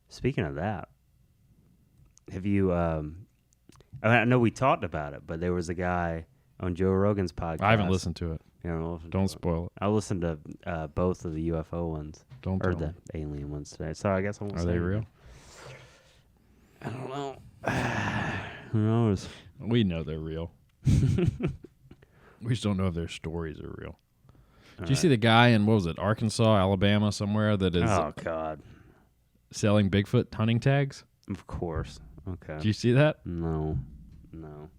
Speaking of that, have you I know we talked about it, but there was a guy on Joe Rogan's podcast. I haven't listened to it. Don't spoil it. I listened to both of the UFO ones. Don't or tell the me. alien ones today. So I guess I won't Are say they anything. real? I don't know. Who knows? We know they're real. We just don't know if their stories are real. Did you see the guy in, what was it, Arkansas, Alabama, somewhere that is Oh God! selling Bigfoot hunting tags? Of course. Okay. Did you see that? No.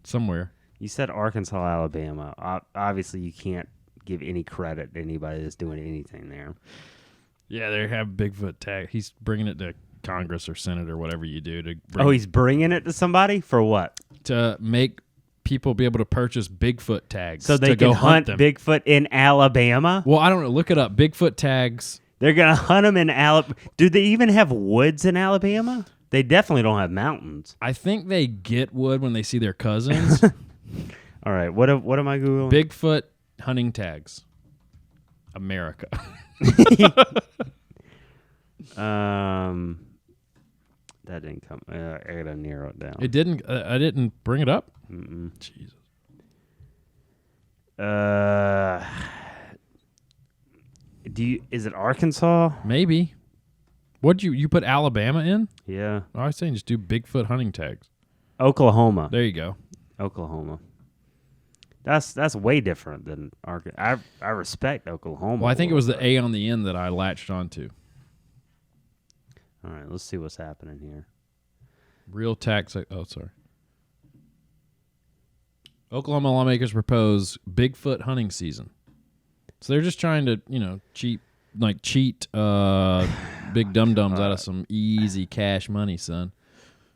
Somewhere. You said Arkansas, Alabama. Obviously, you can't give any credit to anybody that's doing anything there. Yeah, they have Bigfoot tag. He's bringing it to Congress or Senate or whatever you do to bring, Oh, he's bringing it to somebody for what? to make people be able to purchase Bigfoot tags So they to can go hunt them. Bigfoot in Alabama? Well, I don't know. Look it up. Bigfoot tags. They're going to hunt them in Alabama. Do they even have woods in Alabama? They definitely don't have mountains. I think they get wood when they see their cousins. All right. What am I Googling? Bigfoot hunting tags. America. That didn't come. I gotta narrow it down. It didn't. I didn't bring it up. Mm-mm. Jesus. Is it Arkansas? Maybe. What'd you put Alabama in? Yeah. I was saying just do Bigfoot hunting tags. Oklahoma. There you go. Oklahoma. That's way different than Arkansas. I respect Oklahoma. Well, I think it was the A on the end that I latched onto. All right, let's see what's happening here. Real tax. Oh, sorry. Oklahoma lawmakers propose Bigfoot hunting season. So they're just trying to, cheat big dum-dums out of some easy cash money, son.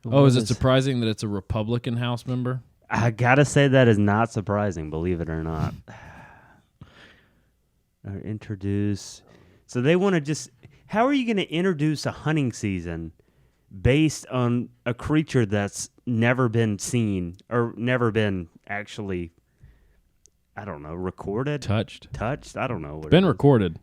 Oh, is it surprising that it's a Republican House member? I gotta say that is not surprising, believe it or not. Or introduce. So they want to just. How are you going to introduce a hunting season based on a creature that's never been seen or never been actually, I don't know, recorded? Touched? I don't know. It's been recorded.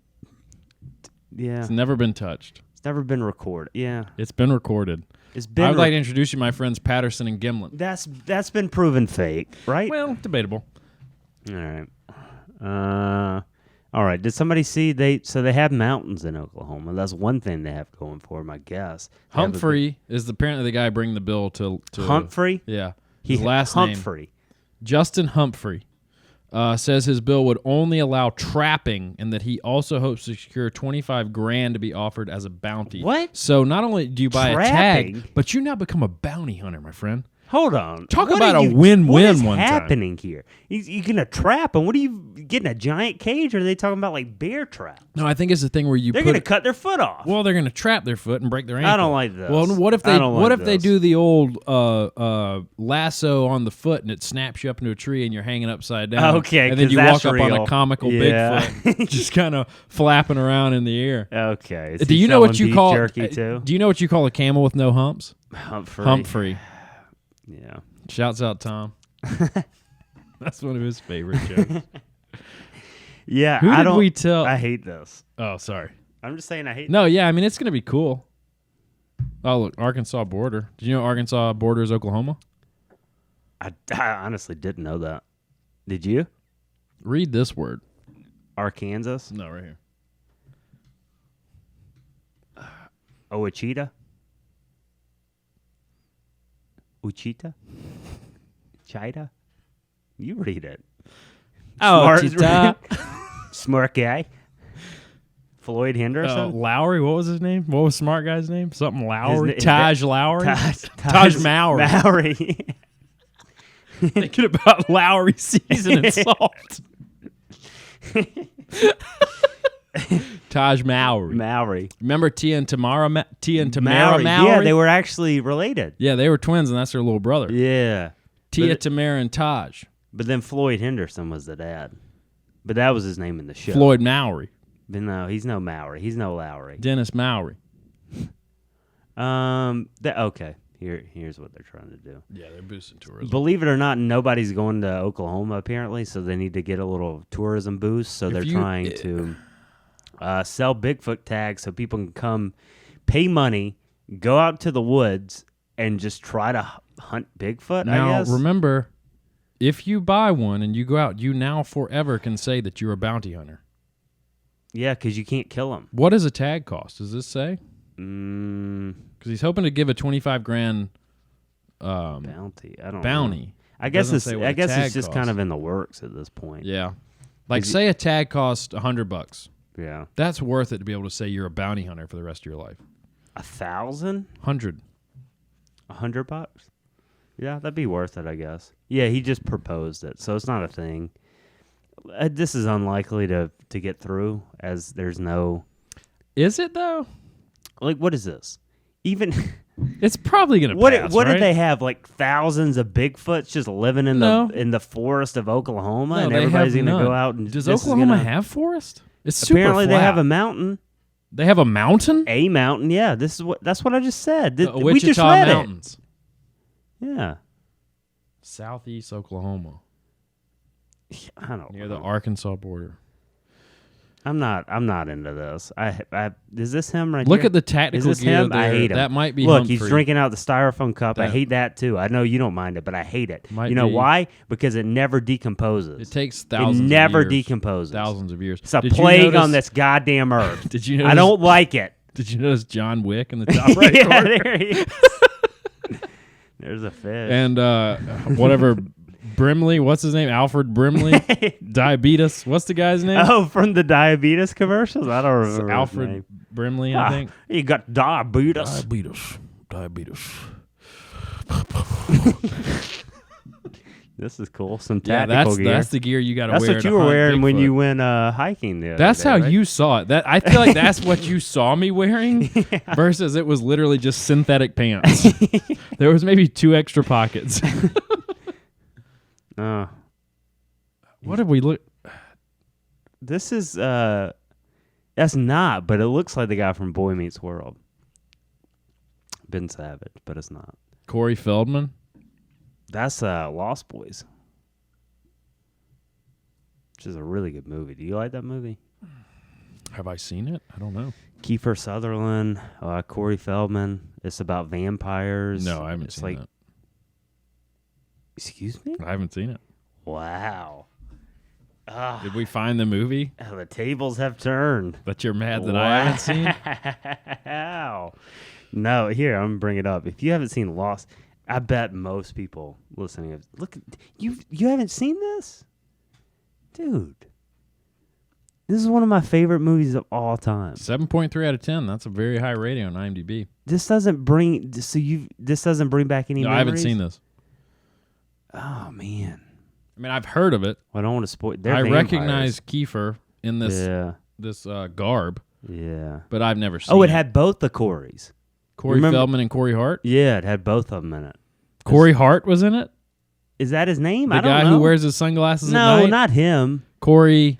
Yeah. It's never been touched. It's never been recorded. Yeah. It's been recorded. It's been I would like to introduce you to my friends Patterson and Gimlin. That's been proven fake, right? Well, debatable. All right. All right. Did somebody see they have mountains in Oklahoma? That's one thing they have going for them, I guess. Humphrey is apparently the guy bringing the bill to Humphrey? Yeah. His last Humphrey. name. Justin Humphrey says his bill would only allow trapping and that he also hopes to secure $25,000 to be offered as a bounty. What? So not only do you buy Trapping? a tag, but you now become a bounty hunter, my friend. Hold on. Talk What about are a you- win-win What is one time. happening here? You gonna trap them? What are you getting, a giant cage? Or are they talking about like bear traps? No, I think it's the thing where you They're put gonna cut their foot off. Well, they're going to trap their foot and break their ankle. I don't like this. Well, what if I they don't what like if they this. do the old lasso on the foot and it snaps you up into a tree and you're hanging upside down? Okay, and then 'cause you walk that's up on real. a comical Yeah. Bigfoot, just kind of flapping around in the air. Okay. Is Do he you know what selling you beef call jerky too? Do you know what you call a camel with no humps? Humphrey. Yeah. Shouts out Tom. That's one of his favorite jokes. Yeah. Who I did don't. we tell? I hate this. Oh, sorry. I'm just saying I hate. No, yeah, I mean it's gonna be cool. Oh, look, Arkansas border. Did you know Arkansas border is Oklahoma? I honestly didn't know that. Did you? Read this word. Arkansas. No, right here. Ouachita. Uchita. Chita. You read it. Oh, Smart- Smart guy. Floyd Henderson. Lowry, what was his name? What was smart guy's name? Something Lowry. His- Taj Lowry. Taj Mowry. Mowry. Thinking about Lowry seasoning salt. Taj Mowry. Mowry. Remember Tia and Tamara Mowry? Yeah, they were actually related. Yeah, they were twins, and that's their little brother. Yeah. Tia, Tamara, and Taj. But then Floyd Henderson was the dad. But that was his name in the show. Floyd Mowry. But no, he's no Mowry. He's no Lowry. Dennis Mowry. Okay. Here's what they're trying to do. Yeah, they're boosting tourism. Believe it or not, nobody's going to Oklahoma apparently, so they need to get a little tourism boost. So they're trying to sell Bigfoot tags so people can come, pay money, go out to the woods, and just try to hunt Bigfoot. Now, I guess. remember, if you buy one and you go out, you now forever can say that you're a bounty hunter. Yeah, because you can't kill them. What does a tag cost? Does this say? Because he's hoping to give a $25,000 bounty. I don't bounty. know. I guess it's tag just costs. kind of in the works at this point. Yeah, like say a tag costs $100. Yeah, that's worth it to be able to say you're a bounty hunter for the rest of your life. 1,000? $100. $100? Yeah, that'd be worth it, I guess. Yeah, he just proposed it, so it's not a thing. This is unlikely to get through, as there's no. Is it though? Like, what is this? Even it's probably gonna. Pass, what right? did they have? Like thousands of Bigfoots just living in the forest of Oklahoma, and everybody's gonna go out and. Does Oklahoma have forest? It's super apparently flat. They have a mountain. They have a mountain. A mountain, yeah. That's what I just said. The we just Wichita read Mountains. It. Yeah. Southeast Oklahoma. I don't know. Near the Arkansas border. I'm not into this. Is this him right Look here? at the tactical Is this gear him? there. I hate him. That might be Look, Humphrey. he's drinking out the styrofoam cup. I That- hate that too. I know you don't mind it, but I hate it. Might You know be. why? Because it never decomposes. It takes thousands. It never of years. decomposes. Thousands of years. It's a Did you plague notice- on this goddamn earth. Did you notice? I don't like it. Did you notice John Wick in the top right Yeah, corner? there he is. There's a fish. And whatever Brimley, what's his name? Alfred Brimley, diabetes. What's the guy's name? Oh, from the diabetes commercials? I don't remember. Alfred his name. Brimley, I think. You got diabetes. Diabetes. This is cool. Some Yeah, tactical gear. that's the gear you got to wear. That's what to you were hunt wearing when Bigfoot. you went hiking the other That's day, how right? you saw it. That I feel like that's what you saw me wearing versus it was literally just synthetic pants. There was maybe 2 extra pockets. What did we look? This is that's not, but it looks like the guy from Boy Meets World. Ben Savage, but it's not. Corey Feldman. That's Lost Boys, which is a really good movie. Do you like that movie? Have I seen it? I don't know. Kiefer Sutherland, Corey Feldman. It's about vampires. No, I haven't seen it. Excuse me? I haven't seen it. Wow. Did we find the movie The tables have turned. that you're mad that I haven't seen? Wow. No, here, I'm going to bring it up. If you haven't seen Lost, I bet most people listening have, look, you haven't seen this? Dude. This is one of my favorite movies of all time. 7.3 out of 10. That's a very high rating on IMDb. This doesn't bring back any No, memories? I haven't seen this. Oh, man. I mean, I've heard of it. Well, I don't want to spoil. I recognize Kiefer in this garb, Yeah. but I've never seen Oh, it. it had both the Coreys. Corey remember- Feldman and Corey Hart. Yeah, it had both of them in it. Corey Hart was in it. Is that his name? The I don't guy know. who wears his sunglasses at No, night. not him. Corey.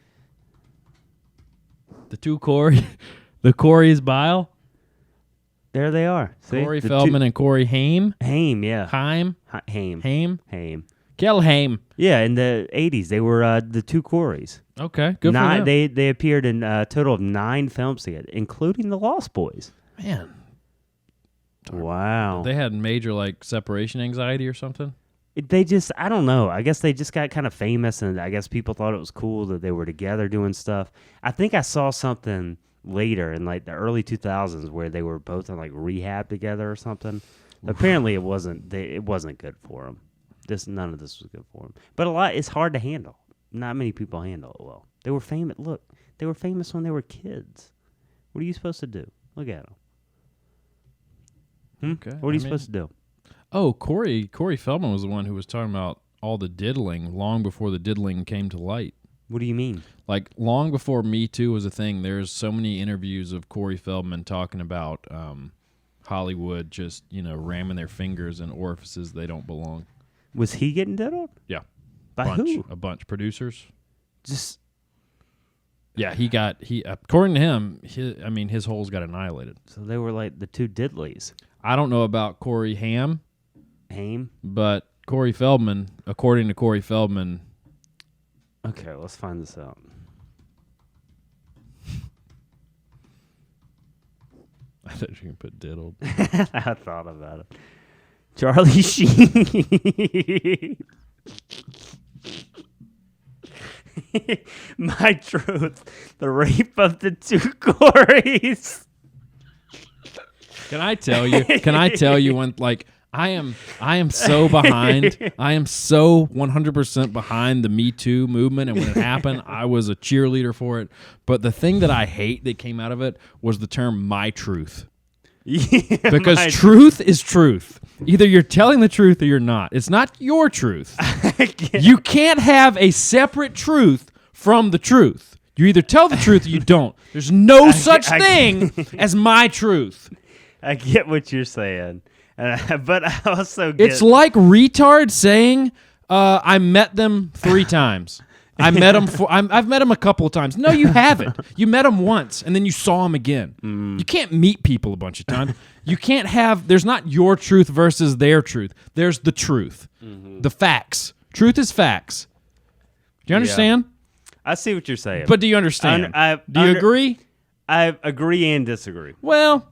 The two Corey. The Corey's Bile. There they are. See? Corey The Feldman and Corey Haim. Haim, yeah. Haim. Haim. Kel Haim. Yeah, in the 80s, they were the two Coreys. Okay, good for them. They appeared in a total of 9 films together, including The Lost Boys. Man, Wow. they had major separation anxiety or something. They just, I don't know. I guess they just got kind of famous, and I guess people thought it was cool that they were together doing stuff. I think I saw something later in the early 2000s where they were both in rehab together or something. Apparently, it wasn't good for them. None of this was good for them. But it's hard to handle. Not many people handle it well. They were famous. Look, they were famous when they were kids. What are you supposed to do? Look at them. Okay. What are you supposed to do? Oh, Corey Feldman was the one who was talking about all the diddling long before the diddling came to light. What do you mean? Like, long before Me Too was a thing, there's so many interviews of Corey Feldman talking about Hollywood just, ramming their fingers in orifices they don't belong. Was he getting diddled? Yeah. By who? A bunch. Producers. Just... Yeah, according to him, his holes got annihilated. So they were like the two diddlies. I don't know about Corey Haim, but Corey Feldman, according to Corey Feldman... Okay, let's find this out. I thought you could put diddled. I thought about it. Charlie Sheen. My Truth, the rape of the two Corys. Can I tell you when, like, I am so behind. I am so 100% behind the Me Too movement, and when it happened, I was a cheerleader for it. But the thing that I hate that came out of it was the term "my truth," because truth is truth. Either you're telling the truth or you're not. It's not your truth. You can't have a separate truth from the truth. You either tell the truth or you don't. There's no such thing as my truth. I get what you're saying. But I also get... It's like retard saying, I met them 3 times. I've met them a couple of times. No, you haven't. You met them once, and then you saw them again. You can't meet people a bunch of times. You can't have... There's not your truth versus their truth. There's the truth. The facts. Truth is facts. Do you understand? Yeah. I see what you're saying. But do you understand? Do you agree? I agree and disagree. Well...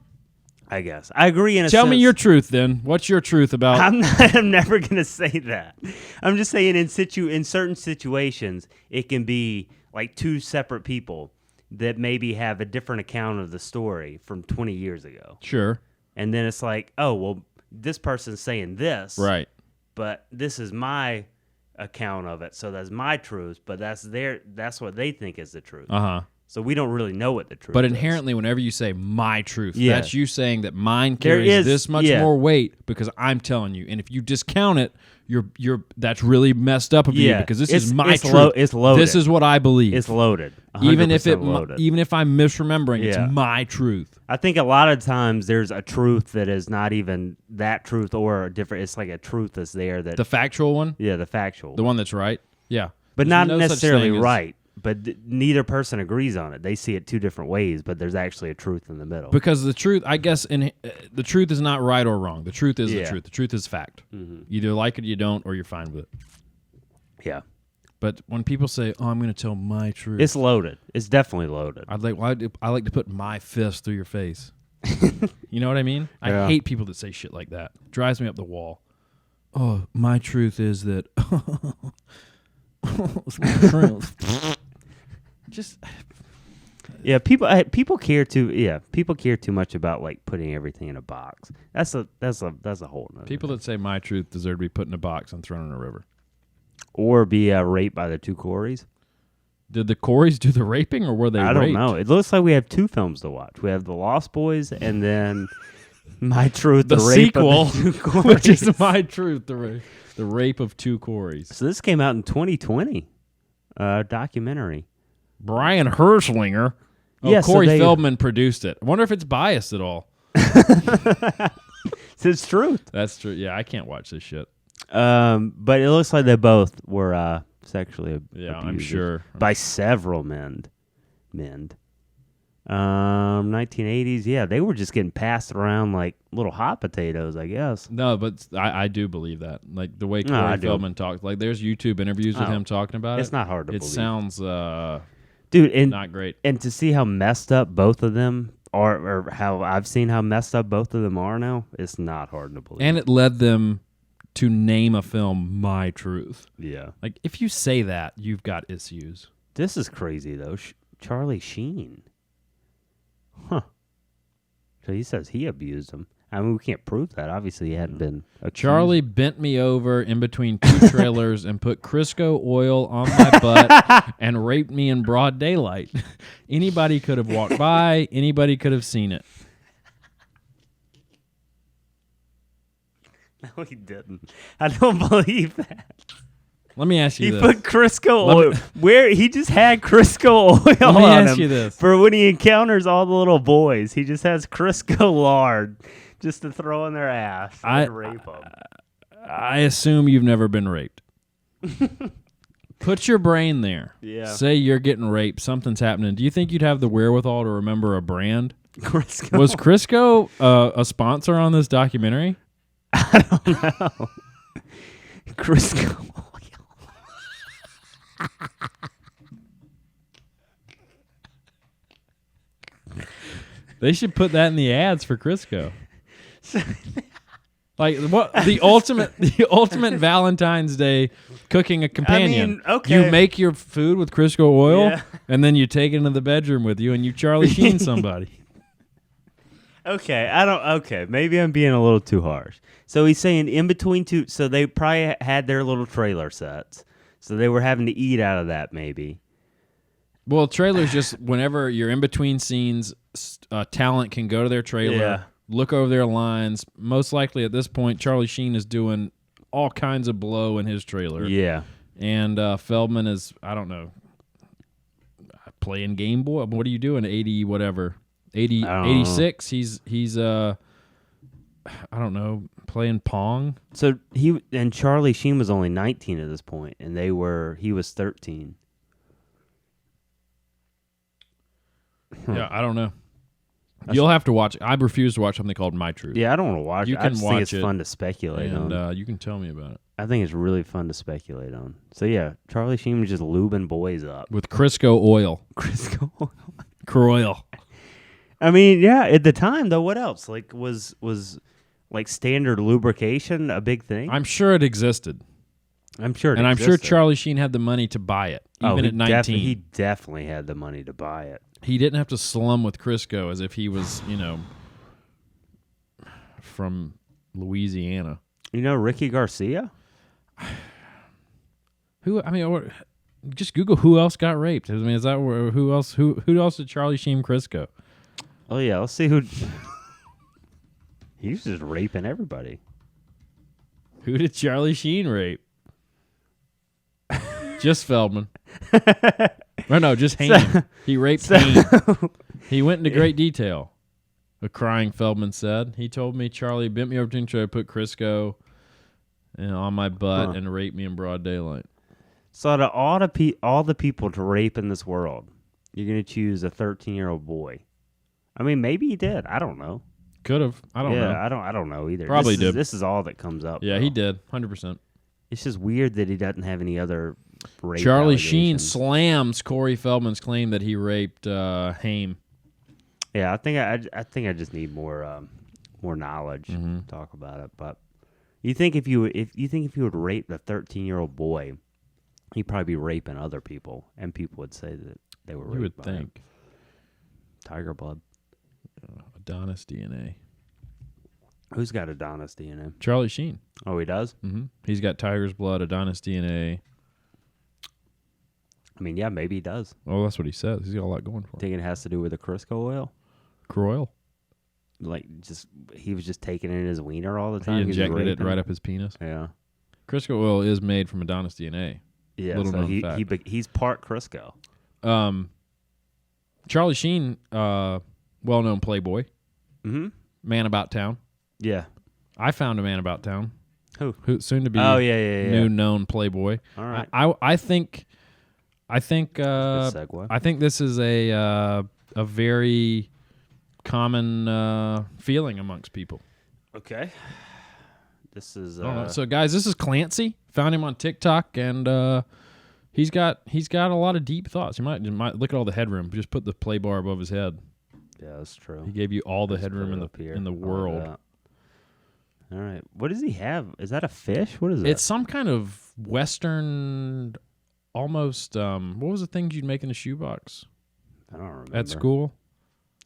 I guess. I agree in a sense. Tell me your truth then. What's your truth about... I'm never going to say that. I'm just saying in certain situations, it can be like 2 separate people that maybe have a different account of the story from 20 years ago. Sure. And then it's like, oh, well, this person's saying this. Right. But this is my account of it, so that's my truth, but that's what they think is the truth. Uh-huh. So we don't really know what the truth is. But inherently, whenever you say my truth, Yeah. that's you saying that mine carries this much more weight because I'm telling you. And if you discount it, that's really messed up of you because this is my truth. It's loaded. This is what I believe. It's loaded. Even if loaded. even if I'm misremembering, Yeah. it's my truth. I think a lot of times there's a truth that is not even that truth or a different. It's like a truth that's there that The factual one, yeah, the factual, the one that's right, yeah, but There's not no such necessarily thing as- right. But neither person agrees on it. They see it 2 different ways, but there's actually a truth in the middle. Because the truth, I guess, the truth is not right or wrong. The truth is the Yeah. truth. The truth is fact. Mm-hmm. Either like it, you don't, or you're fine with it. Yeah, But when people say, "Oh, I'm going to tell my truth," it's loaded. It's definitely loaded. I like to put my fist through your face. You know what I mean? Yeah. I hate people that say shit like that. Drives me up the wall. Oh, my truth is that. It's my truth. Just Yeah, people care too. Yeah, people care too much about like putting everything in a box. That's a whole nother people thing. that say my truth deserve to be put in a box and thrown in a river. Or be raped by the 2 Corys. Did the Corys do the raping, or were they? I don't raped? know. It looks like we have 2 films to watch. We have The Lost Boys and then My Truth, The rape sequel, of the 2 Corys. which is my truth, the rape of 2 Corys. So this came out in 2020. Documentary. Brian Herslinger. Oh, Yeah, so Corey they- Feldman produced it. I wonder if it's biased at all. It's truth. That's true. Yeah, I can't watch this shit. But it looks like they both were sexually Yeah, I'm abused sure. by several men. 1980s, yeah, they were just getting passed around like little hot potatoes, I guess. No, but I do believe that. Like the way No, I Corey do. Feldman talks. Like there's YouTube interviews with Oh, him talking about It's it. not hard to It believe. sounds Dude, and not great. and to see how messed up both of them are, or how I've seen how messed up both of them are now, it's not hard to believe. And it led them to name a film My Truth. yeah, Like if you say that, you've got issues. this is crazy though. Charlie Sheen, huh? So he says he abused him. I mean, we can't prove that. Obviously, he hadn't been accused. Charlie bent me over in between 2 trailers and put Crisco oil on my butt and raped me in broad daylight. Anybody could have walked by. Anybody could have seen it. No, he didn't. I don't believe that. Let me ask you He this. put Crisco oil. Where he just had Crisco oil Let me on ask him you this. for when he encounters all the little boys. He just has Crisco lard just to throw in their ass and rape them. I assume you've never been raped. Put your brain there. Yeah. Say you're getting raped. Something's happening. Do you think you'd have the wherewithal to remember a brand? Crisco. Was Crisco a sponsor on this documentary? I don't know. Crisco oil. They should put that in the ads for Crisco. Like what the ultimate Valentine's Day cooking a companion. okay. You make your food with Crisco oil, Yeah. and then you take it into the bedroom with you, and you Charlie Sheen somebody. Okay, maybe I'm being a little too harsh. So he's saying in between two. So they probably had their little trailer sets. So they were having to eat out of that, maybe. Well, trailers just whenever you're in between scenes, talent can go to their trailer. Yeah. Look over their lines. Most likely at this point, Charlie Sheen is doing all kinds of blow in his trailer. Yeah. And Feldman is, I don't know, playing Game Boy. What are you doing? 80 whatever. 86. He's I don't know, playing Pong. So Charlie Sheen was only 19 at this point, and he was 13. Yeah, I don't know. You'll have to watch. I refuse to watch something called My Truth. Yeah, I don't want to watch You it. I can just watch think it's it, fun to speculate on. and you can tell me about it. I think it's really fun to speculate on. So yeah, Charlie Sheen was just lubing boys up. With Crisco oil. Crisco oil. Croil. I mean, yeah, at the time though, what else? Like was like standard lubrication a big thing? I'm sure it existed. I'm sure I'm sure Charlie Sheen had the money to buy it, even at 19. He definitely had the money to buy it. He didn't have to slum with Crisco as if he was, from Louisiana. You know Ricky Garcia? Just Google who else got raped. I mean, is that who else? Who else did Charlie Sheen Crisco? Oh yeah, let's see who. He was just raping everybody. Who did Charlie Sheen rape? Just Feldman. Or no, just Haim. He raped Haim. He went into great detail. A crying Feldman said. He told me Charlie bent me over to try to put Crisco on my butt and raped me in broad daylight. So out of all the people to rape in this world, you're going to choose a 13-year-old boy. I mean, maybe he did. I don't know. Could have. I don't know. I don't know either. Probably did. This is all that comes up. Yeah, though. he did. 100%. It's just weird that he doesn't have any other rape Charlie Sheen allegations. slams Corey Feldman's claim that he raped Haim. Yeah, I think I just need more knowledge to talk about it. But you think if you would rape the 13-year-old boy, he'd probably be raping other people, and people would say that they were raped. You would by think. him. Tiger blood. Adonis DNA. Who's got Adonis DNA? Charlie Sheen. Oh, he does? Mm-hmm. He's got tiger's blood, Adonis DNA. I mean, yeah, maybe he does. Oh, that's what he says. He's got a lot going for him. Think it has to do with the Crisco oil? Croil. Like, he was just taking it in his wiener all the time? He injected it raping? right up his penis. Yeah. Crisco oil is made from Adonis DNA. Yeah, Little so known fact. he's part Crisco. Charlie Sheen, well-known playboy. Mm-hmm. Man about town. Yeah. I found a man about town. Who? Soon to be new known playboy. All right. I think Good segue. I think this is a very common feeling amongst people. Okay. This is I don't know. So guys, this is Clancy. Found him on TikTok, and he's got a lot of deep thoughts. You might look at all the headroom. Just put the play bar above his head. yeah, that's true. He gave you all the Let's headroom put it up in the here. world. All right. What does he have? Is that a fish? What is it? It's some kind of Western, almost. What was the things you'd make in a shoebox I don't remember. at school?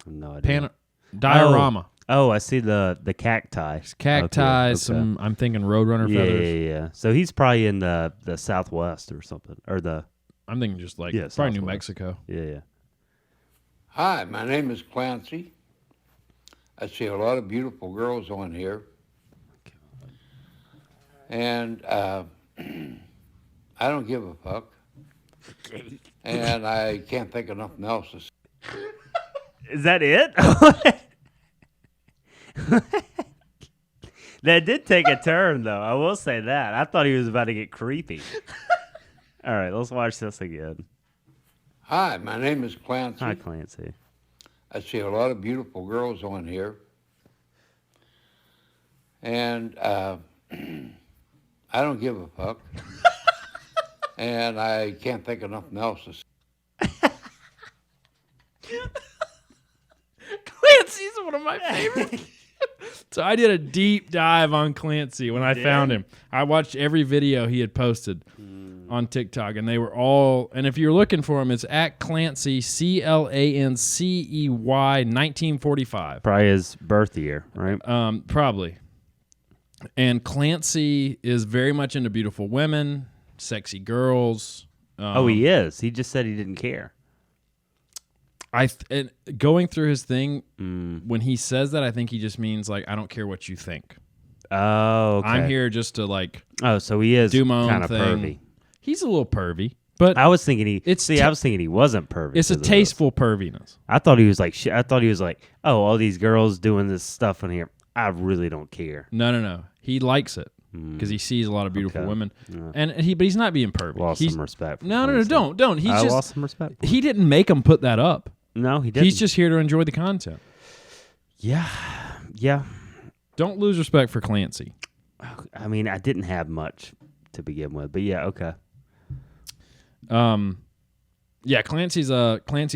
I have no idea. Diorama. Oh, I see the cacti. Cacti. Okay. Some. I'm thinking Roadrunner Yeah, feathers. yeah. So he's probably in the Southwest or something, or the I'm thinking just like Yeah, probably New Southwest. Mexico. yeah. Hi, my name is Clancy. I see a lot of beautiful girls on here. And I don't give a fuck. And I can't think of nothing else to say. Is that it? That did take a turn, though. I will say that. I thought he was about to get creepy. All right, let's watch this again. Hi, my name is Clancy. Hi, Clancy. I see a lot of beautiful girls on here. And I don't give a fuck. And I can't think of nothing else to say. Clancy's one of my favorites. So I did a deep dive on Clancy when I found him. I watched every video he had posted on TikTok, and they were all. And if you're looking for him, it's at Clancy, CLANCEY 1945. Probably his birth year, right? Probably. And Clancy is very much into beautiful women, sexy girls. Oh, he is. He just said he didn't care. And going through his thing, when he says that, I think he just means like, I don't care what you think. Oh, okay. I'm here just to like. Oh, so he is do my own kind of thing. pervy. He's a little pervy, but I was thinking I was thinking he wasn't pervy. It's a tasteful perviness. I thought he was like shit. I thought he was like, oh, all these girls doing this stuff in here. I really don't care. No. He likes it because he sees a lot of beautiful women, but he's not being pervy. Lost some respect. No, don't. He's I just lost some respect. He didn't make him put that up. No, he didn't. He's just here to enjoy the content. Yeah. Don't lose respect for Clancy. I mean, I didn't have much to begin with, but yeah, okay. Yeah, Clancy's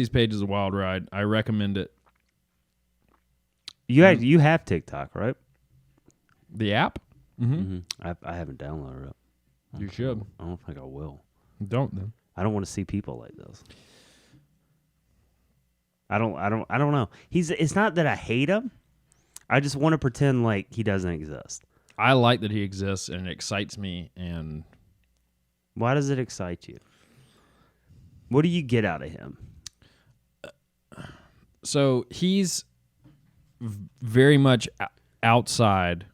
page is a wild ride. I recommend it. You have TikTok, right? The app? Mm-hmm. I haven't downloaded it. You should. I don't think I will. Don't then. I don't want to see people like this. I don't know. It's not that I hate him. I just want to pretend like he doesn't exist. I like that he exists, and it excites me. And why does it excite you? What do you get out of him? So he's very much outside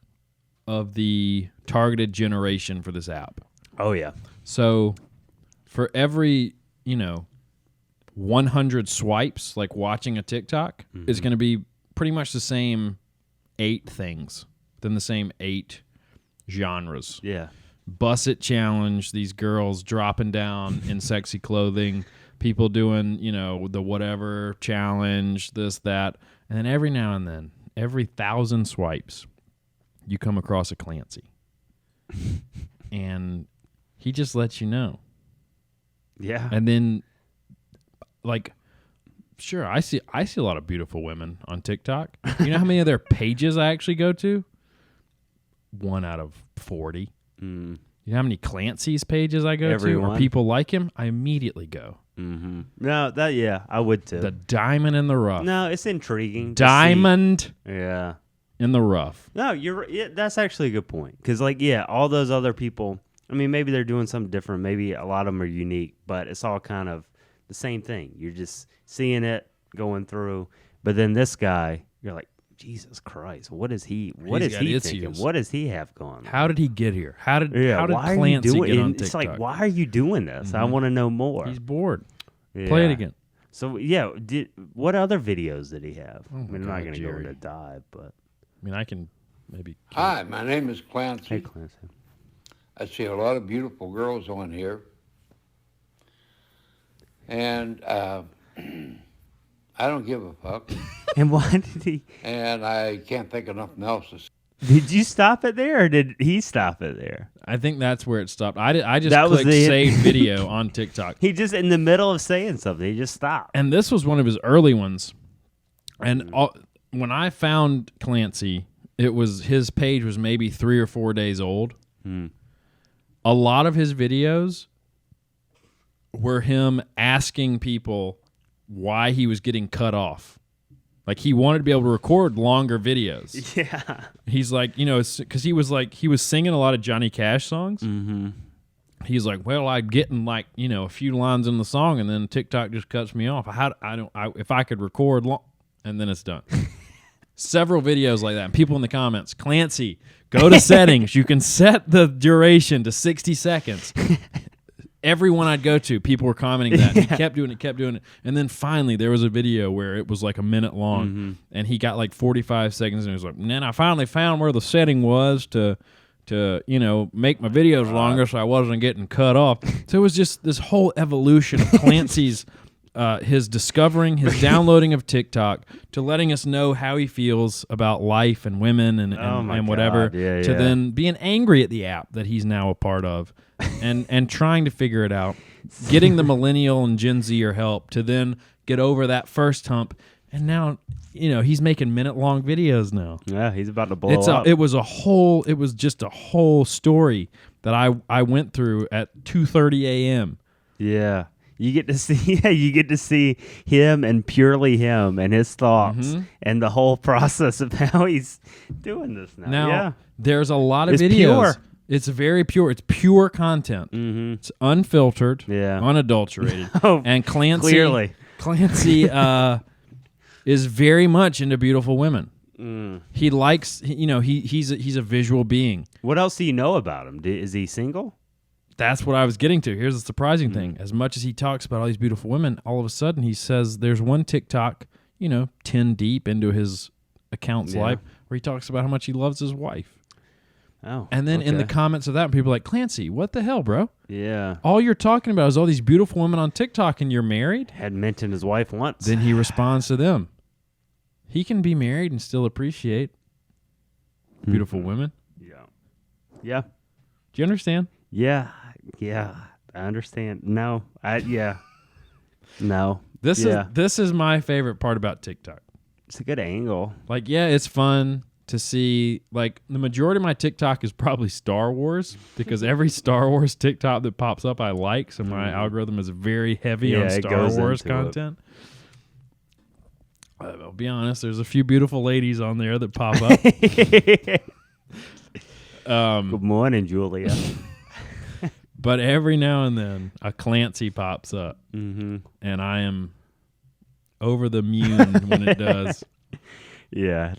of the targeted generation for this app. Oh yeah. So for every 100 swipes, like watching a TikTok, is going to be pretty much the same 8 things, then the same 8 genres. Yeah. Bus It challenge, these girls dropping down in sexy clothing, people doing, the whatever challenge, this, that. And then every now and then, every 1,000 swipes, you come across a Clancy. And he just lets you know. Yeah. And then like, sure, I see a lot of beautiful women on TikTok. You know how many of their pages I actually go to? 1 out of 40. You know how many Clancy's pages I go to? Or people like him? I immediately go. Mm-hmm. No, I would too. The diamond in the rough. No, it's intriguing. Diamond. Yeah. In the rough. No, that's actually a good point. Because all those other people, I mean, maybe they're doing something different. Maybe a lot of them are unique, but it's all kind of the same thing. You're just seeing it going through. But then this guy, you're like, Jesus Christ, what is he thinking? What does he have going on? How did he get here? How did Clancy get on TikTok? It's like, why are you doing this? I want to know more. He's bored. Yeah. Play it again. So, yeah, what other videos did he have? Oh I mean, I'm not going to go Jerry. into dive, but. I mean, I can maybe. Hi, my name is Clancy. Hey, Clancy. I see a lot of beautiful girls on here. And I don't give a fuck. And why did he? And I can't think of nothing else to say. Did you stop it there, or did he stop it there? I think that's where it stopped. I just That was clicked the- save video on TikTok. He just, in the middle of saying something, he just stopped. And this was one of his early ones. And when I found Clancy, his page was maybe 3 or 4 days old. A lot of his videos were him asking people why he was getting cut off. Like, he wanted to be able to record longer videos. Yeah. He's like, because he was singing a lot of Johnny Cash songs. Mm-hmm. He's like, well, I'm getting a few lines in the song, and then TikTok just cuts me off. If I could record long, and then it's done. Several videos like that. And people in the comments, Clancy, go to settings. You can set the duration to 60 seconds. everyone I'd go to, people were commenting that. And he kept doing it. And then finally, there was a video where it was like a minute long, and he got like 45 seconds, and he was like, and then I finally found where the setting was to make my videos longer so I wasn't getting cut off. So it was just this whole evolution of Clancy's his discovering, his downloading of TikTok, to letting us know how he feels about life and women and whatever, to then being angry at the app that he's now a part of, and trying to figure it out, getting the millennial and Gen Zer help to then get over that first hump, and now he's making minute-long videos now. Yeah, he's about to blow up. It was just a whole story that I went through at 2:30 a.m. Yeah. You get to see him and purely him and his thoughts and the whole process of how he's doing this now. Now, there's a lot of It's videos. pure. It's very pure. It's pure content. It's unfiltered, unadulterated. And Clancy is very much into beautiful women. He likes, he's a visual being. What else do you know about him? Is he single? That's what I was getting to. Here's the surprising thing. As much as he talks about all these beautiful women, all of a sudden he says there's one TikTok, 10 deep into his account's life, where he talks about how much he loves his wife. Oh. And then in the comments of that, people are like, Clancy, what the hell, bro? Yeah. All you're talking about is all these beautiful women on TikTok, and you're married? Hadn't mentioned his wife once. Then he responds to them. He can be married and still appreciate beautiful women. Yeah. Yeah. Do you understand? Yeah. Yeah. I understand. No. No. This is my favorite part about TikTok. It's a good angle. Like, yeah, it's fun to see. Like, the majority of my TikTok is probably Star Wars, because every Star Wars TikTok that pops up I like, so my algorithm is very heavy on Star Wars content. I'll be honest, there's a few beautiful ladies on there that pop up. Good morning, Julia. But every now and then a Clancy pops up, and I am over the moon when it does. Yeah,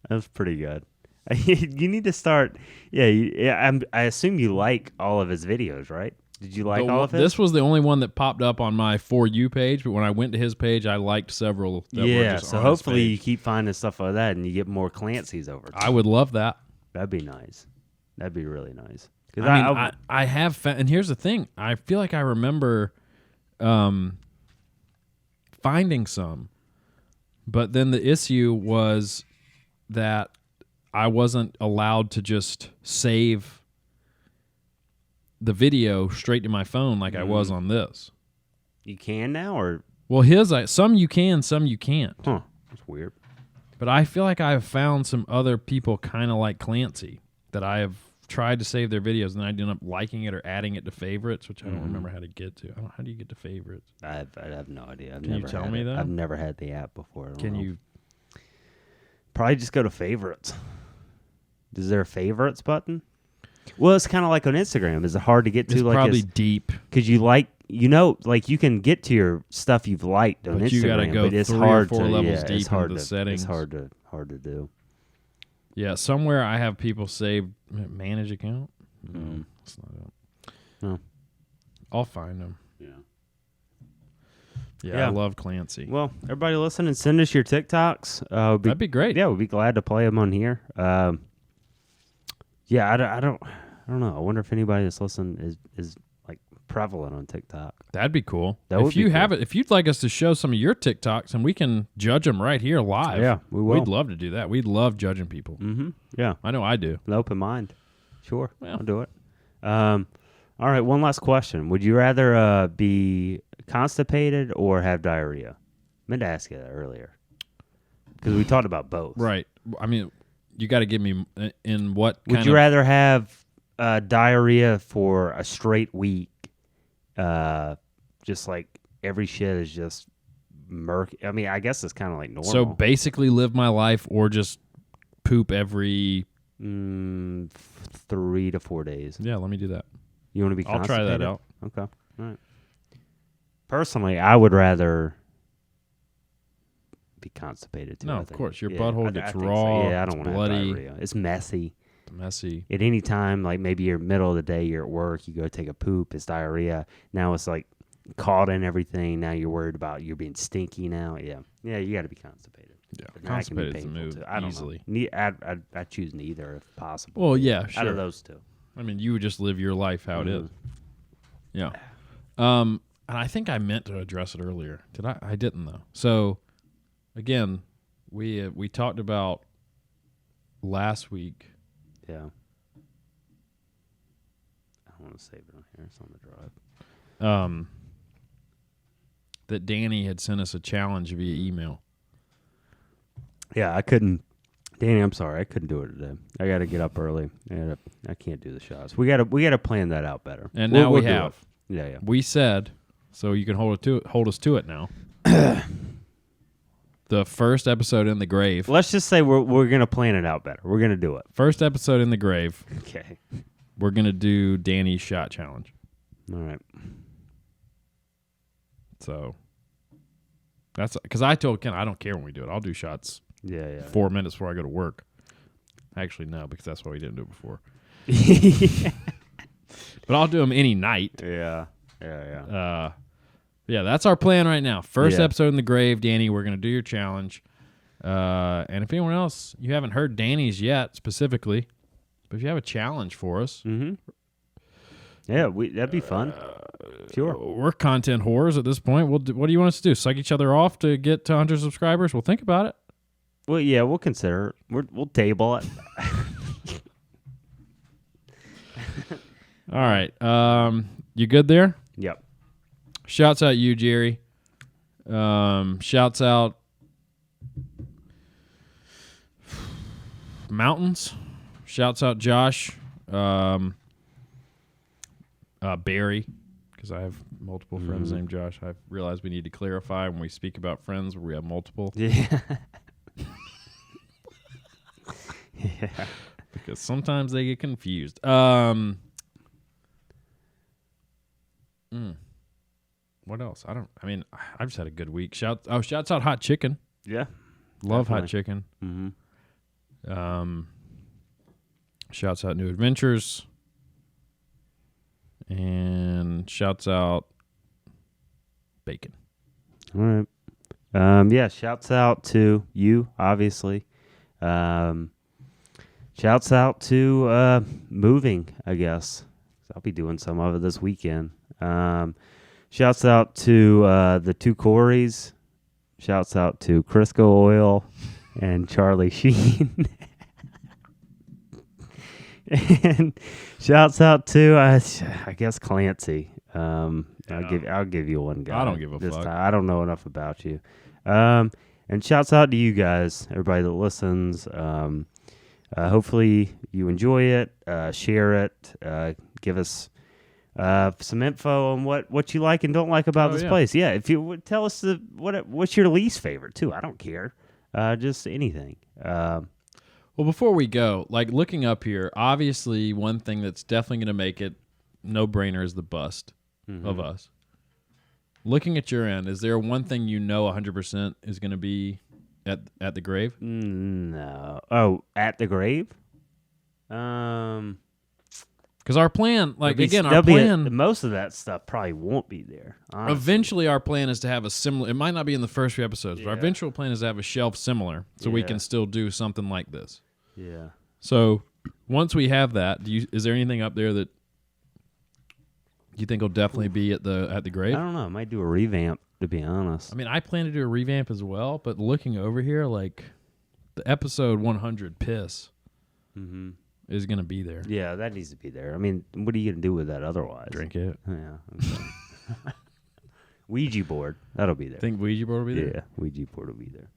that's pretty good. You need to start. I assume you like all of his videos, right? Did you like all of his? This was the only one that popped up on my For You page, but when I went to his page, I liked several. That were just so on hopefully his you keep finding stuff like that, and you get more Clancy's over. I would love that. That'd be nice. That'd be really nice. I have found, and here's the thing. I feel like I remember finding some, but then the issue was that I wasn't allowed to just save the video straight to my phone like I was on this. You can now, or well, some you can, some you can't. Huh? That's weird. But I feel like I've found some other people kind of like Clancy that I have tried to save their videos, and I ended up liking it or adding it to favorites, which I don't remember how to get to. How do you get to favorites? I have no idea. Can you tell me that? I've never had the app before. Can you? Probably just go to favorites. Is there a favorites button? Well, it's kind of like on Instagram. Is it hard to get to? It's like probably deep. Because you can get to your stuff you've liked on Instagram, you gotta go but it's 3 hard or 4 to, levels yeah, deep it's hard into the to, settings. It's hard to do. Yeah, somewhere I have people saved. Manage account? No, that's not it. No. I'll find them. Yeah, I love Clancy. Well, everybody listening, send us your TikToks. That'd be great. Yeah, we'd be glad to play them on here. I don't know. I wonder if anybody that's listening is like prevalent on TikTok. That'd be cool. If you have it, if you'd like us to show some of your TikToks, and we can judge them right here live. Yeah, we will. We'd love to do that. We'd love judging people. Mm-hmm. Yeah, I know I do. An open mind. Sure, Well. I'll do it. All right, one last question. Would you rather be constipated or have diarrhea? I meant to ask you that earlier because we talked about both. Right. I mean, you got to give me in what Would you rather have diarrhea for a straight week, just like every shit is just murky? I mean, I guess it's kind of like normal. So basically live my life or just poop every 3 to 4 days. Yeah, let me do that. You want to be I'll constipated? try that out. Okay. All right. Personally, I would rather be constipated too. No, I of think. course. Your Yeah, butthole I gets think raw. So. Yeah, I don't it's want to have bloody. diarrhea. It's messy. Messy. At any time, like maybe you're middle of the day, you're at work, you go take a poop, it's diarrhea. Now it's like caught in everything. Now you're worried about you're being stinky now. Yeah, you got to be constipated. Yeah, But that can be constipated is the painful, move too. I don't easily. know. I choose neither if possible. Well, yeah, sure. Out of those two. I mean, you would just live your life how it is. Yeah. And I think I meant to address it earlier. Did I? I didn't though. So, again, we talked about last week. Yeah. I don't want to save it on here. It's on the drive. That Danny had sent us a challenge via email. Yeah, I couldn't. Danny, I'm sorry, I couldn't do it today. I got to get up early. I can't do the shots. We got to plan that out better. And now we do have. it. Yeah. We said, so you can hold us to it now. The first episode in the grave. Let's just say we're gonna plan it out better. We're gonna do it. First episode in the grave. Okay. We're gonna do Danny's shot challenge. All right. So that's because I told Ken I don't care when we do it. I'll do shots. Yeah. 4 minutes before I go to work. Actually, no, because that's why we didn't do it before. But I'll do them any night. Yeah. Yeah, that's our plan right now. First Yeah. episode in the grave, Danny. We're gonna do your challenge. And if anyone else, you haven't heard Danny's yet specifically, but if you have a challenge for us, Yeah, that'd be fun. Sure. we're content whores at this point. What do you want us to do? Suck each other off to get to 100 subscribers? We'll think about it. Well, yeah, we'll consider it. We'll table it. All right. You good there? Yep. Shouts out you, Jerry. Shouts out Mountains. Shouts out Josh. Barry, because I have multiple friends named Josh. I realize we need to clarify when we speak about friends where we have multiple. Yeah. Yeah. Because sometimes they get confused. What else? I just had a good week. Shouts out Hot Chicken. Yeah. Love Definitely. Hot Chicken. Mm-hmm. Shouts out New Adventures. And shouts out Bacon. All right. Yeah, shouts out to you, obviously. Shouts out to moving, I guess. I'll be doing some of it this weekend. Shouts out to the two Corys. Shouts out to Crisco Oil and Charlie Sheen. And shouts out to I guess Clancy. I'll give you one guy. I don't give a fuck. Time. I don't know enough about you. And shouts out to you guys, everybody that listens. Hopefully you enjoy it. Share it. Give us some info on what you like and don't like about this place. Yeah, if you would tell us what's your least favorite too. I don't care. Just anything. Well, before we go, like looking up here, obviously one thing that's definitely going to make it no-brainer is the bust of us. Looking at your end, is there one thing you know 100% is going to be at the grave? No. Oh, at the grave? Because our plan, our plan... most of that stuff probably won't be there. Honestly. Eventually, our plan is to have a similar... It might not be in the first few episodes, but our eventual plan is to have a shelf similar so we can still do something like this. Yeah. So once we have that, is there anything up there that you think will definitely be at the grave? I don't know. I might do a revamp, to be honest. I mean, I plan to do a revamp as well, but looking over here, like the episode 100 piss is going to be there. Yeah, that needs to be there. I mean, what are you going to do with that otherwise? Drink it. Yeah. Okay. Ouija board. That'll be there. Think Ouija board will be there? Yeah, Ouija board will be there.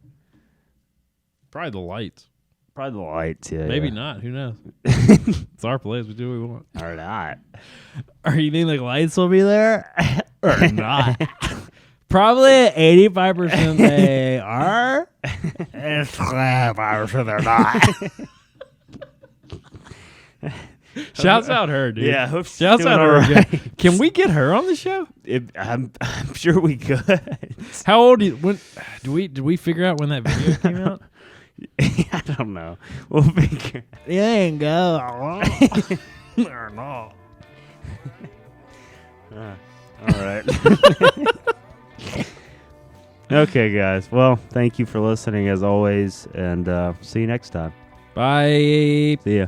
Probably the lights. Probably the lights, yeah. Maybe not. Who knows? It's our place. We do what we want. Or not. Or you think the lights will be there? Or not? Probably 85% they are. And 25% they're not. Shouts out her, dude. Yeah, hope shouts out her. Right. Can we get her on the show? I'm sure we could. How old? Did we figure out when that video came out? I don't know. We'll figure. You ain't go. Or not. All right. Okay, guys. Well, thank you for listening as always, and see you next time. Bye. See ya.